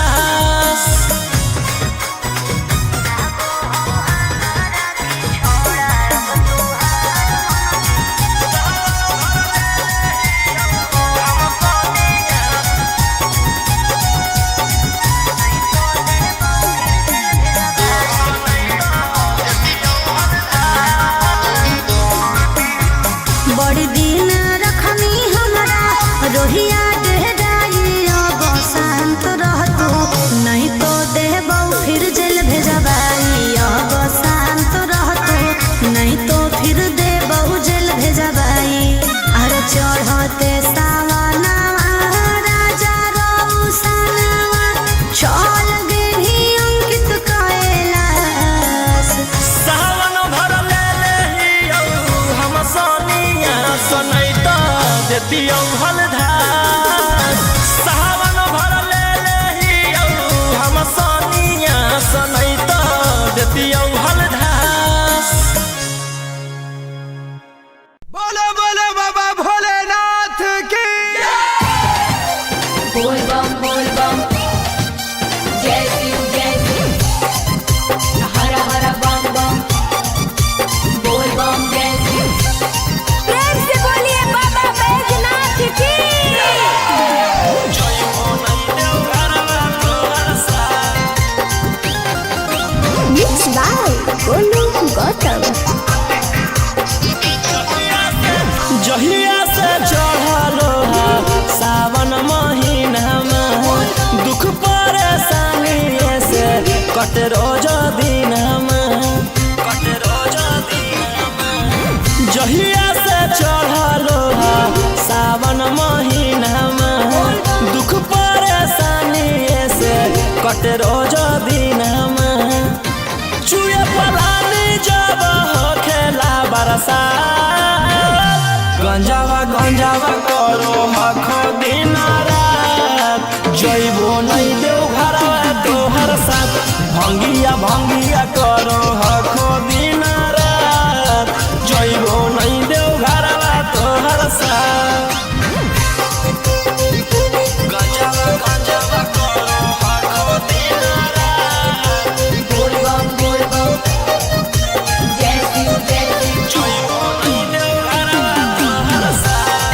बड़ी दिन रखनी हमरा रोहिया डेहराई अब शांत रहतो नहीं तो देबौ फिर जेल भेजबाई अब शांत रहतो नहीं तो फिर देबौ जेल भेजबाई अरे चढ़ते सावनवा राजा रौसनवा चल गेही अंकित कैलाश सावन भर ले लेहियौ हम सनिया सनई त देतियौ हलधार सावन भर ले लेहियौ हम सनिया सनई त देतियौ हलधार बोलो बोलो बाबा भोलेनाथ की बोल बम जय शिव हर हर बम बम बोल बम जय शिव प्रेम से बोलिए बाबा बैजनाथ की Mixed by Golu Gautam. जहिया से चढ़लो सावन महीनामा दुख परेशानी से कट रोज दिनमा जहिया से चढ़लो सावन महीनामा दुख परेशानी से कट रोज दिनमा चुए पलानी जब खेला बरसा गंजावा करो हखो दिन रात जइबो नहीं देव घरवा तोहर साथ भंगिया करो हखो दिन रात जइबो नहीं देव घरवा तोहर साथ गंजावा करो हखो दिन रात बोल बम जय शिव जइबो नहीं देव घरवा तोहर साथ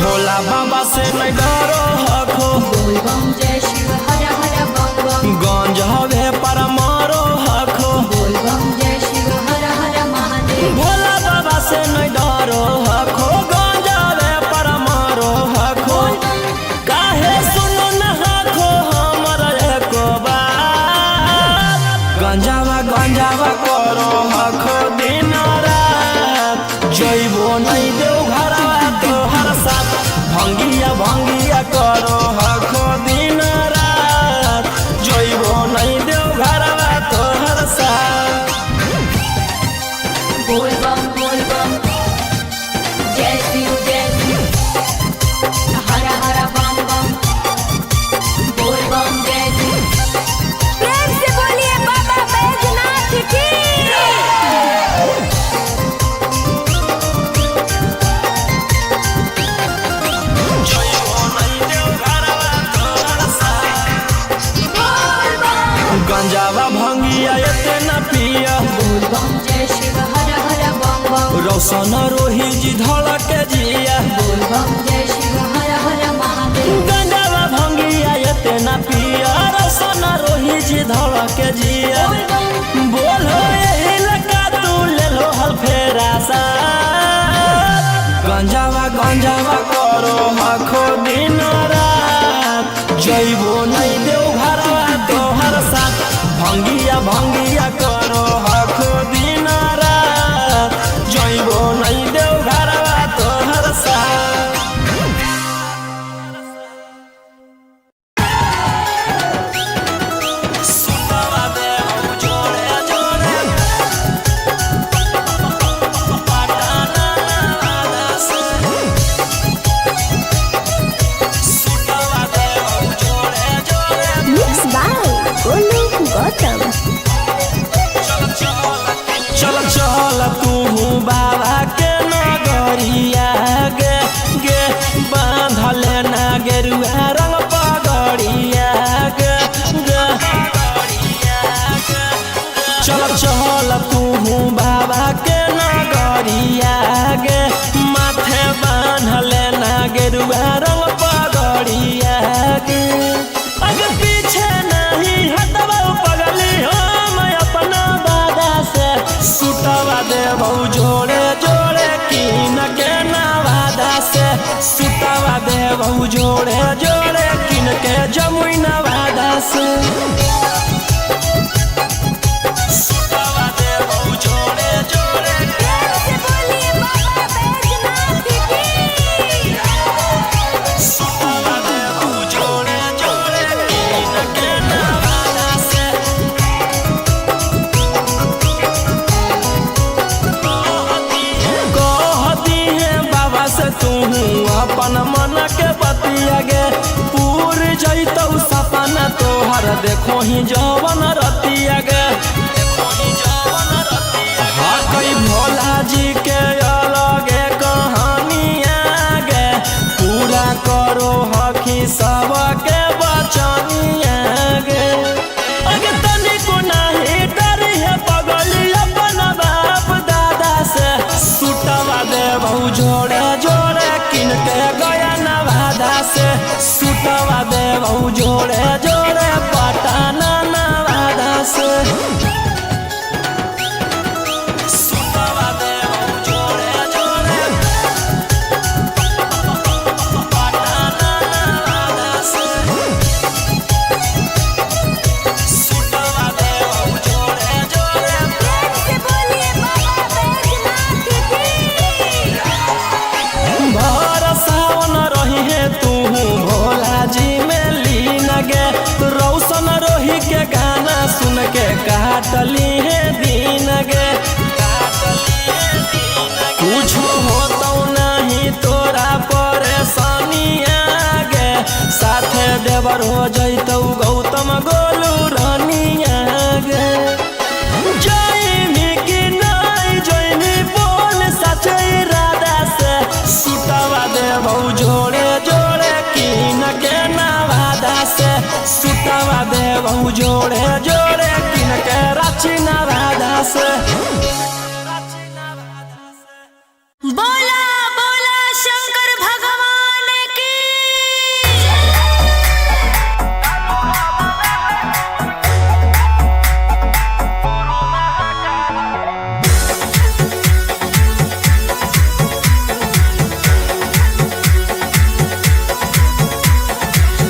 भोला बाबा से नहीं डरो हखो बोल बम जय शिव हर हर बम बम गंज हवे पर मारो हखो बोल बम जय शिव हर हर महादेव भोला बाबा से नहीं डरो हखो गंज हवे पर मारो हखो काहे सुनो न हखो हमर एको बात गंजावा करो हखो दिन रात जइबो नहीं देव घरवा तोहर साथ भंगिया करो हखो दिन रात जइबो नहीं देव घरवा तोहर साथ बोल बम जय शिव हर हर बम बम बोल बम जय शिव प्रेम से बोलिए बाबा बैजनाथ की रोशन रोही जी धड़क जिया बोल बम जय शिव हर हर महादेव। गंजावा भंगिया एते ना पिया रोशन रोही जी धड़क जिया बोलो यही लगा तू ले लो हल फेरा सा गंजावा गंजावा करो हखो दिन रात जइबो नहीं देव घरवा तोहर साथ भंगिया भंगिया करो हखो दिन रात जइबो नहीं देव घरवा तोहर साथ। सुतवा देव जोड़े जोड़े पटाना वादा से सुतवा देव जोड़े जोड़े मिक्स बाय गोलू गौतम। चल चल तू बाबा के नगरिया गे गे बांधल ना गेरुआ रंग पगड़िया गे गे चल चल तू बाबा के नगरिया गे माथे बांधल ना गेरुआ रंग पगड़िया गे अगर पीछे नहीं हटवा पगली हम अपना दादा से सुतवा देव जोड़े जोड़े कीन के नवादा से सुतवा देव जोड़े जोड़े कीन के जमुई नवादा से सुतवा देव जोड़े जोड़े प्यार से बोलिए बाबा बैजनाथ की। सुतवा देव जोड़े जोड़े कीन के नवादा से कहती है बाबा से तू अपन मन के बतिया गे पूर जैतौ सपना तोहर देखो ही जवन रतिया गे हाँ कई भोला जी के अलगे कहानिया गे पूरा करो हकी सबके बचनिया गे अगे तनिको नाही डरी है पगली अपन बाप दादा से सुतवा देव जोड़े जोड़े किन के गया नवादा से सुतवा देव जोड़े जोड़े पटाना नवादा से सुतवा देव जोड़े जोड़े पटाना नवादा से सुतवा देव जोड़े जोड़े प्यार से बोलिए बाबा बैजनाथ की। भर सावन रही है तू भोला जी में लीन गे रौशन रोही के गाना सुन के काटली है दीन गे कुछ होता नहीं तोरा परेशानिया गे साथे देवर हो जैतौ गौतम गोलू रानिया गे जैनी की नहीं जैनी बोल सचे इरादा से सुतवा देव जोड़े जोड़े कीन के नवादा से सुतवा देव जोड़े जोड़े कीन के रांची नवादा से। बोला बोला शंकर भगवान की।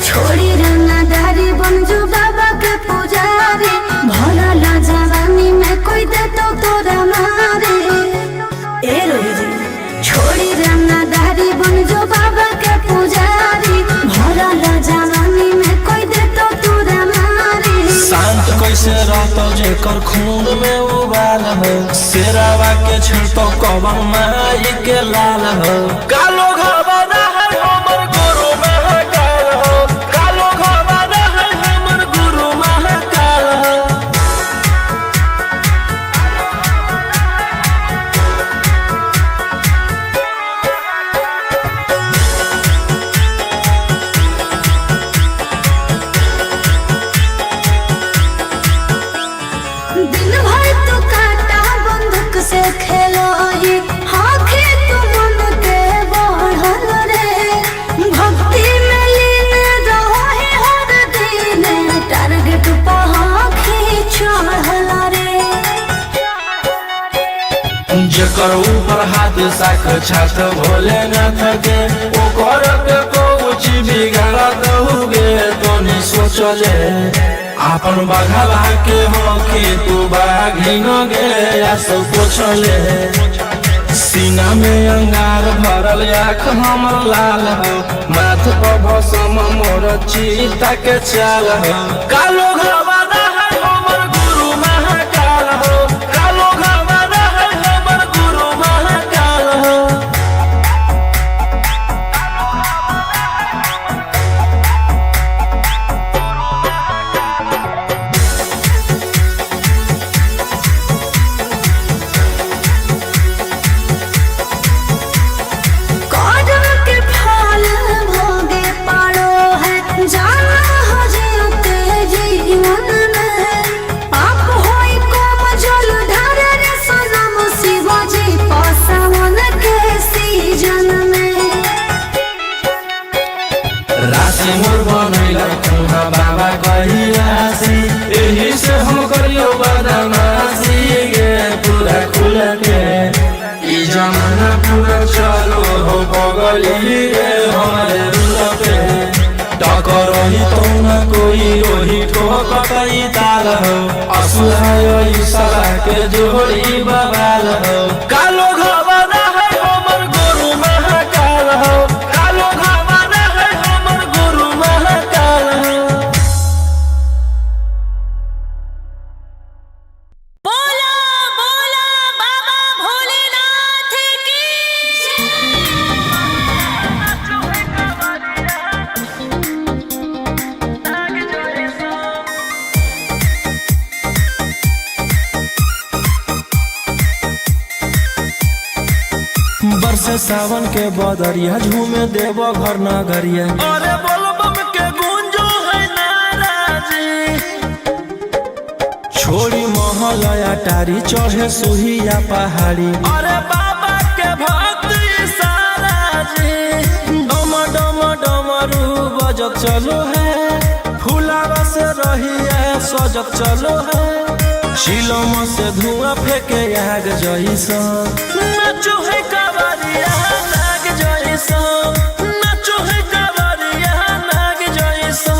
छोड़ी रंगदारी बन जो बाबा के पुजारी भरल जवानी में कोई दे तो तोरा मारे ए रोही जी छोड़ी रंगदारी बन जो बाबा के पुजारी भरल जवानी में कोई दे तो तोरा मारे शांत कैसे रहतो जेकर खून में उबाल हो शेरावा के छिड़तो कवन माई के लाल हो कालो घबरा है हमर गुरु महाकाल हो कालो घबरा है हमर गुरु महाकाल हो दिन भर तो काटा बंदूक से खेलो ही हाँ ओकर ऊपर हाथ साक्षात भोलेनाथ के ओकर के कुछ बिगाड़ दोगे तो नहीं सोचले अपन बघला के हो कि तू बाघिन गे सब पूछले सीना में अंगार भरल आँख हमर लाल हो माथ पर भसम मोर चीता के चाल हो कालो घरवाला है हमर गुरु महाकाल हो कालो घरवाला है हमर गुरु महाकाल हो कदम के फल भोगे पारो है जाना हो जीते जीवन में आप होई कोम जल ढारे रे सनम शिवाजी पासवन के सीजन में राशि मोर बनैला तुहा बाबा कहिया से एही से हम करियो बदमाशी गे पूरा खुल के ई जमाना पूरा चलो हो बगली रे हमारे रुल पे टकर ही तो न कोई रोही ठोकतई ताल हो असुहाय सला के जोड़ी बवाल हो कालो घरवाला है हमर गुरु महाकाल हो कालो घरवाला है हमर गुरु महाकाल हो बोला बोला बाबा भोलेनाथ की बरसे सावन के बदरिया झूमे देव घर नगरिया अरे बोलबम के गूंजो है नाराजी छोड़ी महलया टारी चढ़े सुहिया पहाड़ी अरे बाबा के भक्त सारा जी डम डम डमरू बजत चलो है फुलावा से रही है सजत चलो है शिलम से धुआं फेंके आग जैसा नाचो है कावरिया नाग जैसा नाचो है कावरिया नाग जैसा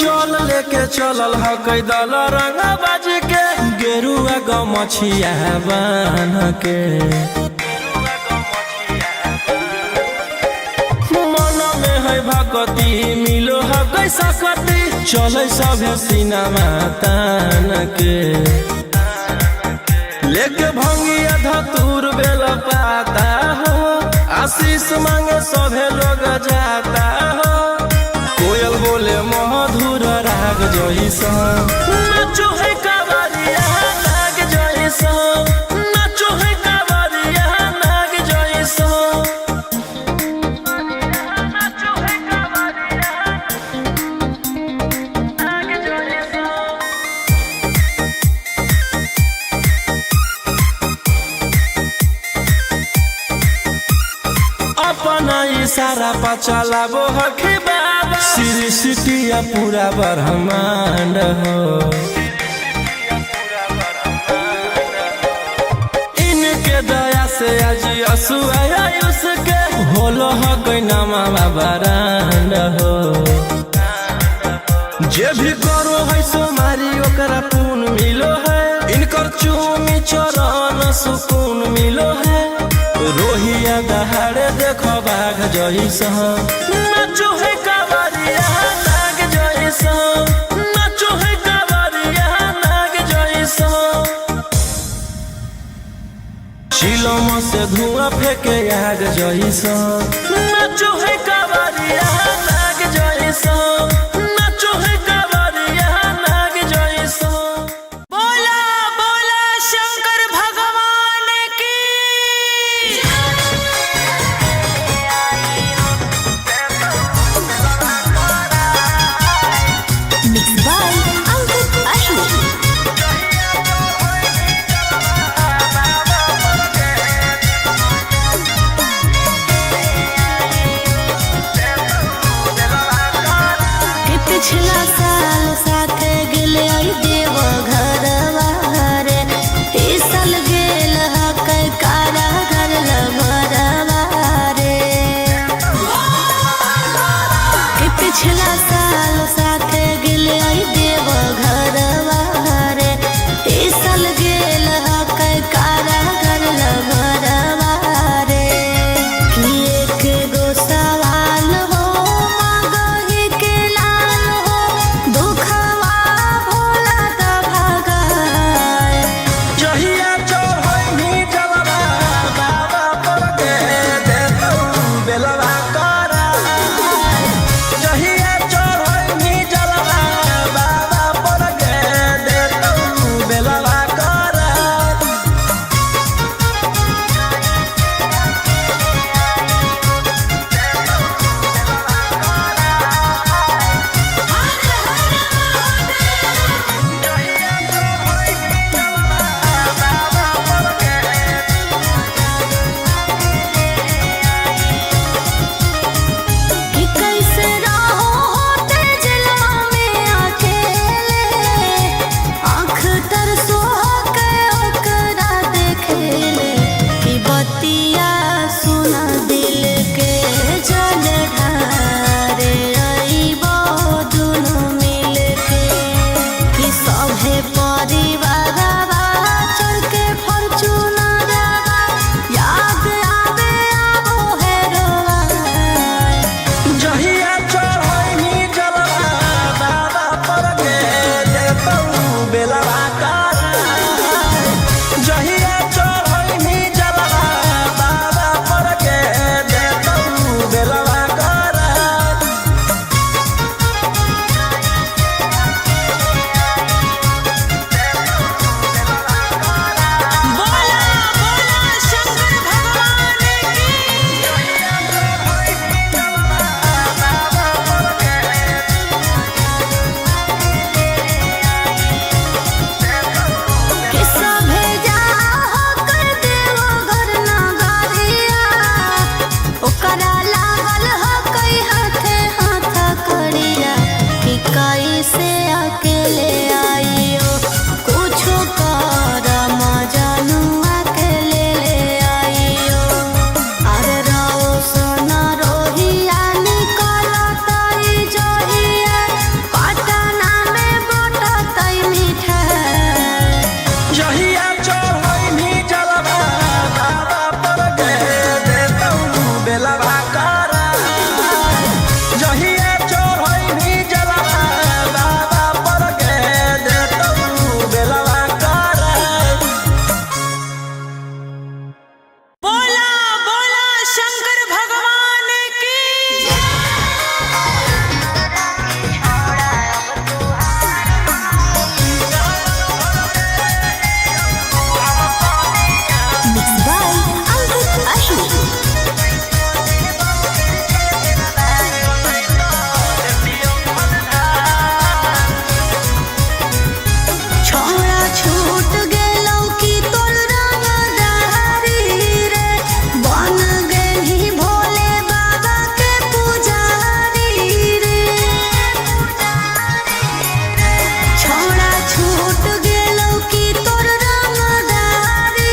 जल लेके चलल ह कैदल रंग बाज के गेरुआ गमछिया बान के मन में है भक्ति मिलो है कैसा कति चले सभे सिनेमा तान के लेके भंगिया धतूर बेल पाता हो आशीष मांगे सभे लोग जाता हो कोयल बोले मधुर राग जैसा नाचो है कावरिया नाग जैसा नाचो है कावरिया नाग जैसा नाचो है कावरिया नाग जैसा अपना इशारा पर चलाबो हखी बाबा श्री सिटिया पूरा ब्रह्मांड हो इनके दया से आज असुआ उसके होलो हो कोई नामा बरांड हो जे भी करो है सोमारी ओकरा पून मिलो है इनकर चूमी चरण सुकून मिलो है रोहिया दहाड़े देखो बाघ जैसा नाचो है कावरिया नाग जैसा नाचो है कावरिया नाग जैसा शिलम से धुआं फेंके आग जैसा नाचो है कावरिया नाग जैसा नाचो है कावरिया नाग जैसा बोला बोला शंकर भगवान की मिक्स बाय अंकित अशोक पिछला साल साथे गेले आई देव घरवा रे, इस साल गेल हकै कारा घर लभरवा रे। कि पिछला साल साथे गेले आई देव घरवा रे, इस साल गेल हकै कारा घर लभरवा रे। कि एक गो सवाल हो मांगहि के लाल हो, दुखवा भोला द भगाए। जहिया चढ़ैनी जलवा बाबा पर के देतौ बेलवा कराय। जहिया चढ़ैनी जलवा बाबा पर के देतौ बेलवा कराय। कि कैसे रहो होते जलवा में अकेले, आँख तरसो के ओकरा देखेले। कि बतिया सुना दिल के जल ढारे अइबो दुनू मिल के। कि सभे परिवारवा चढ़ के फॉर्च्यूनरवा, याद आवे आबो हेरोवाए। जहिया चढ़ैनी जलवा बाबा पर के देतौ बेलवा कराय। जहिया चढ़ैनी जलवा बाबा पर के देतौ बेलवा कराय। बोला बोला शंकर भगवान की। कि सभे जाह कर देवो घर नगरिया, ओकरा लागल हकै हाथे हाथ करिया। कि कैसे अकेले आइयो कुछो कर मजनुआ के ले आइयो। अरे रहो सोना रोहिया निकलतै जहिया, पटना में बटतै मिठाई। जहिया चढ़ैनी जलवा बाबा पर के देतौ बेलवा कराय। जहिया चढ़ैनी जलवा बाबा पर के देतौ बेलवा कराय। बोला बोला शंकर भगवान की। Mixed by Ankit Ashi. छोड़ा छूट गेलौ कि तोर रंगदारी रे, बन गेलही भोले बाबा के पुजारी रे। छोड़ा छूट गेलौ कि तोर रंगदारी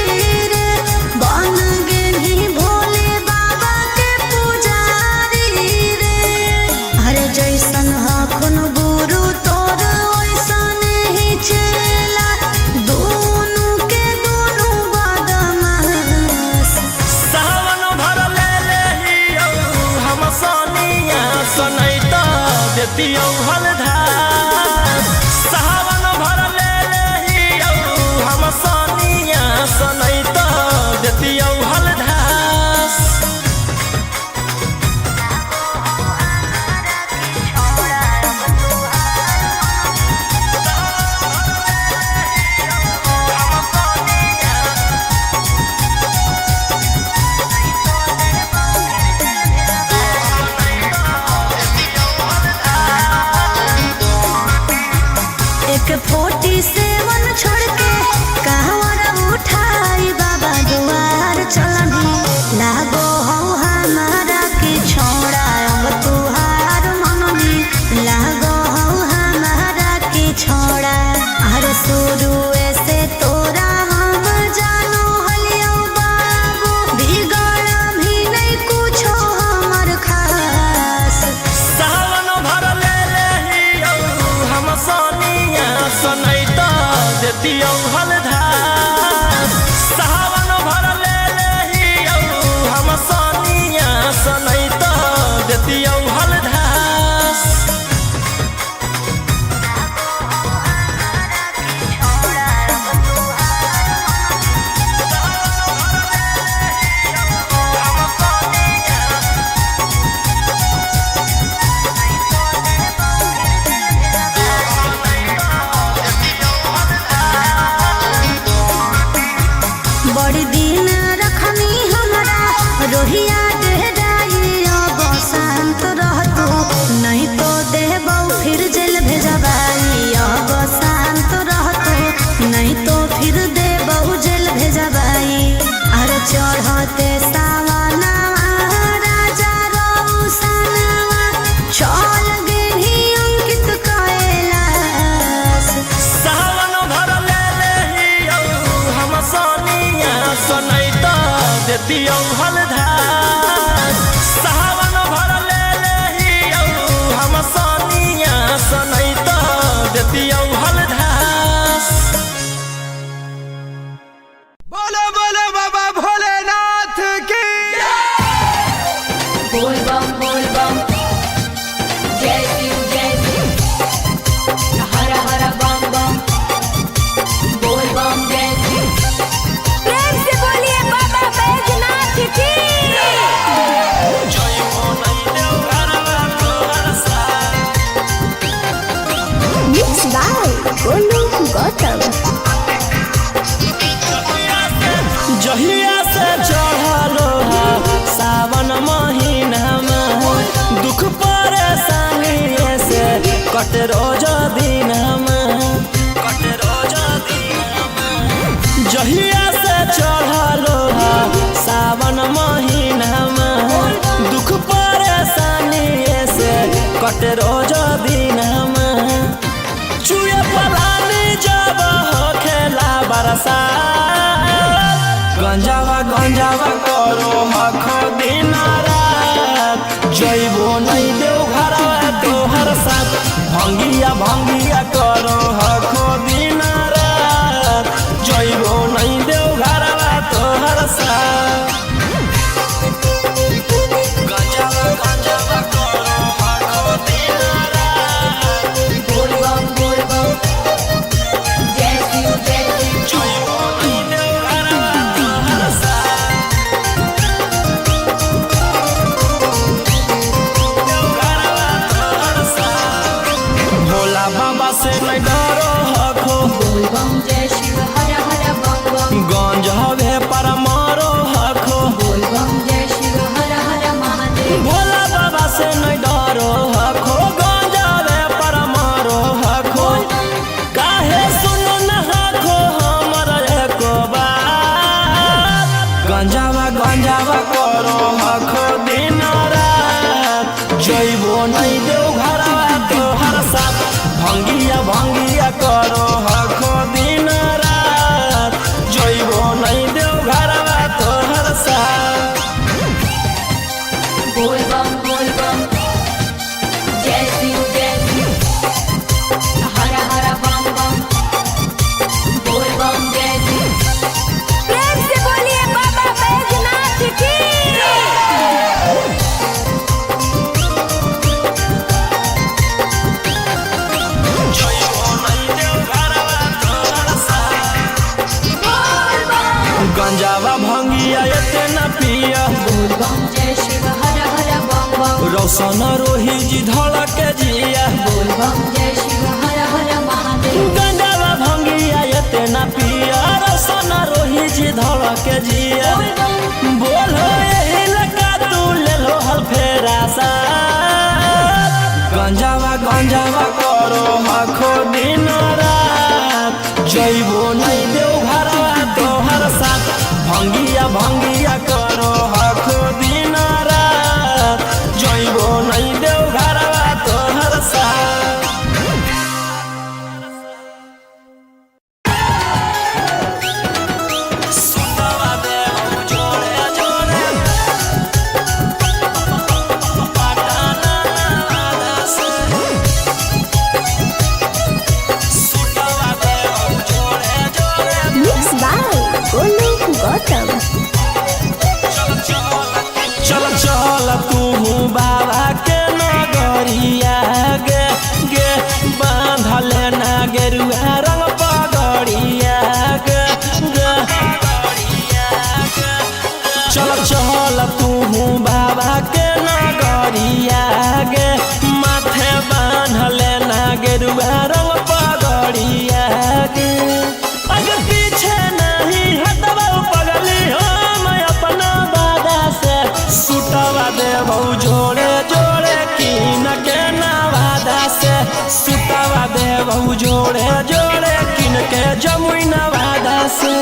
रे, बन गेलही भोले बाबा के पुजारी रे। अरे जैसन हखुन गुरु तोर ओइसन ही चेला, दुनू के दुनू बदमाश। सावन भर ले लेहियौ हम सोनिया सनैत देतियौ हलधास। सावन भर ले लेहियौ हम सोनिया सनैत देतियौ हलधास। गोलू गौतम। जहिया से चढ़लो सावन महीना में दुख परेशानी से कट रोज दिन जहिया से चढ़लो सावन महीना में दुख परेशानी से कट रोज दिन चुए पलानी जब खेला बरसा गंजावा करो हखो दिन रात जइबो नहीं देव घरवा तोहर साथ भंगिया करो हखो दिन रात जइबो नहीं देव घरवा तोहर साथ गंजावा करो हखो दिन रात बोल बम जय शिव जइबो नहीं देव घरवा तोहर भोला बाबा से नहीं डरो हखो बोल बम जय शिव हर हर बम बम गंज हवे पर मारो हखो बोल बम जय शिव हर हर महादेव भोला बाबा से नहीं डरो हखो गंज हवे पर मारो हखो काहे सुनो न हखो हमर एको बात गंजावा करो हखो दिन रात जइबो नहीं देव घरवा तोहर साथ भंगिया करो हखो दिन रात जइबो नहीं देव घरवा तोहर साथ बोल बम जय शिव हर हर बम बम बोल बम जय शिव प्रेम से बोलिए बाबा बैजनाथ की जइबो नहीं देव घरवा तोहर साथ गंजावा भंगिया एते न पिया बोल बम जय शिव हर हर बम बम रोशन रोही जी धड़क जिया बोल बम जय शिव हर हर महादेव गंजावा भंगिया एते न पिया रोशन रोही जी धड़क जिया बोलो एही लगा तू ले लो हल फेरा सा गंजावा करो हखो दिन रात जइबो नहीं देव घरवा तोहर साथ भंगिया करो हखो दिन रात जइबो नहीं देव घरवा तोहर साथ सुतवा देव जोड़े जोड़े पटाना से सुतवा देव जोड़े जोड़े मिक्स बाय गोलू गौतम। चल तू बाबा के नगरिया गे बांधल ना गेरुआ रंग पगड़िया गे चल तू बाबा के नगरिया गे माथे बांधल ना गेरुआ रंग पगड़िया गे अगर पीछे नहीं हटवा पगली हम अपना दादा से सुतवा देबौ जोड़े जोड़े कीन के नवादा से सुतवा देबौ जोड़े जोड़े कीन के जमुई नवादा से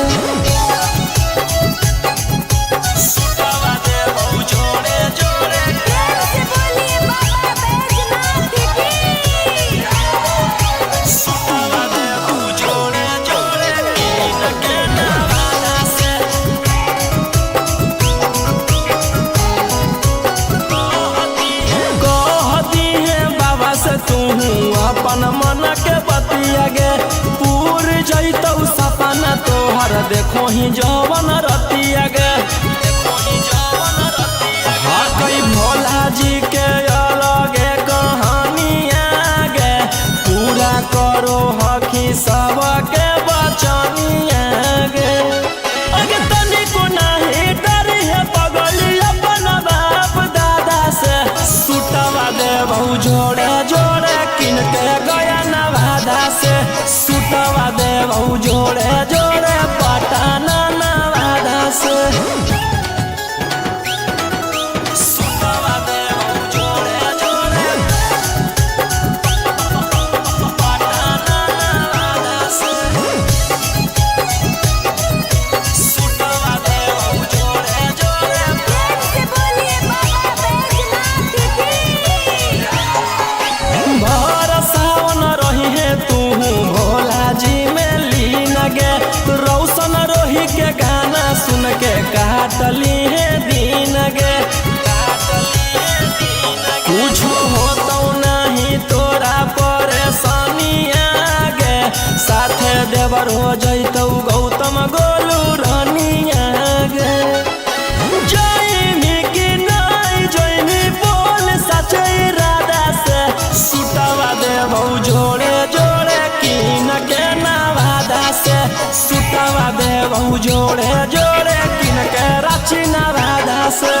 सुतवा देबौ जोड़े जोड़े प्रेम से बोलिए बाबा बैजनाथ की सुतवा देबौ जोड़े जोड़े कीन के नवादा से कहती है बाबा से तू अपन मन के बतिया गे पूर जइतौ सपना तोहर देखो ही जवन रतिया गे हाँ कई भोला जी के अलगे कहानिया गे पूरा करो हकी सबके बचनिया गे अगे तनिको नहीं डरी है पगली अपन बाप दादा से सुतवा देबौ जोड़े जोड़े किन के गया नवादा से सुतवा देबौ जोड़े जोड़े पटना नवादा से सुतवा देबौ जोड़े जोड़े पटना नवादा से सुतवा देबौ जोड़े जोड़े प्रेम से बोलिए बाबा बैजनाथ की भर सावन रही है तू भोला जी में लीन गे रौशन रोही के गाना सुन के काटली है दिन गे कुछ होतो नहीं तोरा परेशानिया गे साथे देवर हो जैतौ गौतम गोलू रानिया गे जैनी कि नहीं जैनी बोल सचे इरादा से सुतवा देबौ जोड़े जोड़े किन के नवादा से सुतवा देबौ जोड़े जोड़े किन के रांची नवादा से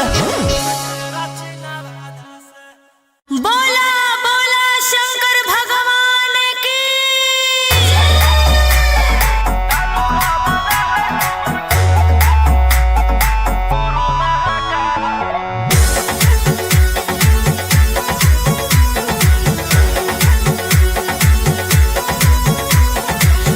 बोला बोला शंकर भगवान की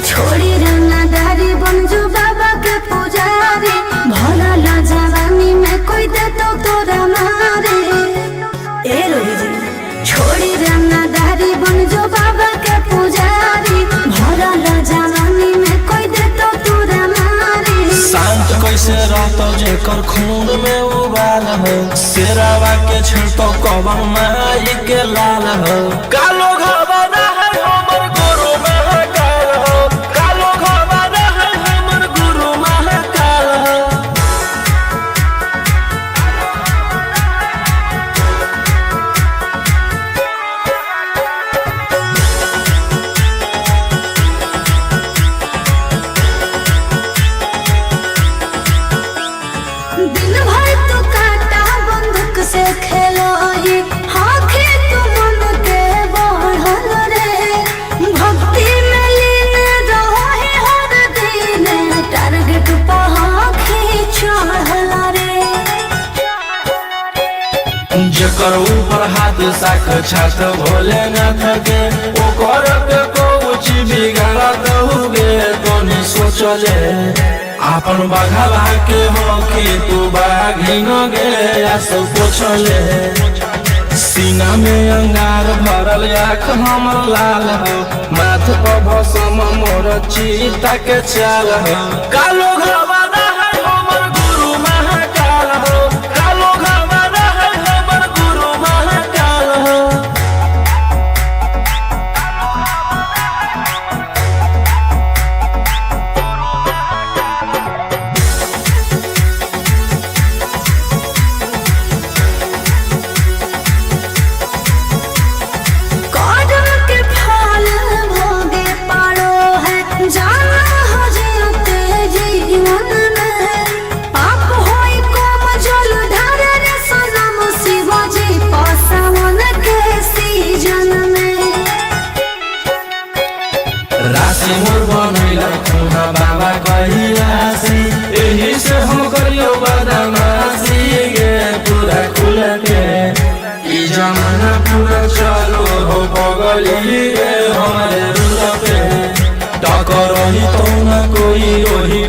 छोड़ी रंगदारी बनजो बाबा के पुजारी भला ला जवानी में कोई दे तो तोरा मारे ए रोही जी छोड़ी रंगदारी बनजो बाबा के पुजारी भला ला जवानी में कोई दे तो तोरा मारे शांत कैसे रहतो जेकर खून में उबाल हो शेरावा के छिड़तो कवन माई के लाल हो कालो घबरा है हमर गुरु महाकाल हो कालो घबरा है हमर गुरु महाकाल हो दिन भर तो काटा बंदूक से खेलो ही आँखें तो मन के बढ़ल रे भक्ति में लीन रहो ही हर दिन टारगेट पर आँखें चढ़ल रे जेकर ऊपर हाथ साख छात भोलेनाथ के ओकर के कुछ बिगाड़त होगे तोनी सोचले आपन बघावा के हो कि तू बाघिन गे आसो पोछले सीना में अंगार भरल आँख हमर लाल हो माथ पर भसम मोर चीता के चाल हो कालो घबरा है हमर गुरु महाकाल हो कालो घबरा है हमर गुरु महाकाल हो कदम के फल भोगे पड़ो है जाना हो जीते जीवन में पाप होई कोम जल ढारे रे सनम शिवाजी पासवन के सीजन में राशि मोर बनैला खुना बाबा कहिलासी एही से हम करियो बदमाशी गे पूरा खुल के ई जमाना पूरा चलो हो बगली गे हमारे रुल पे टकर ही तो ना कोई ओही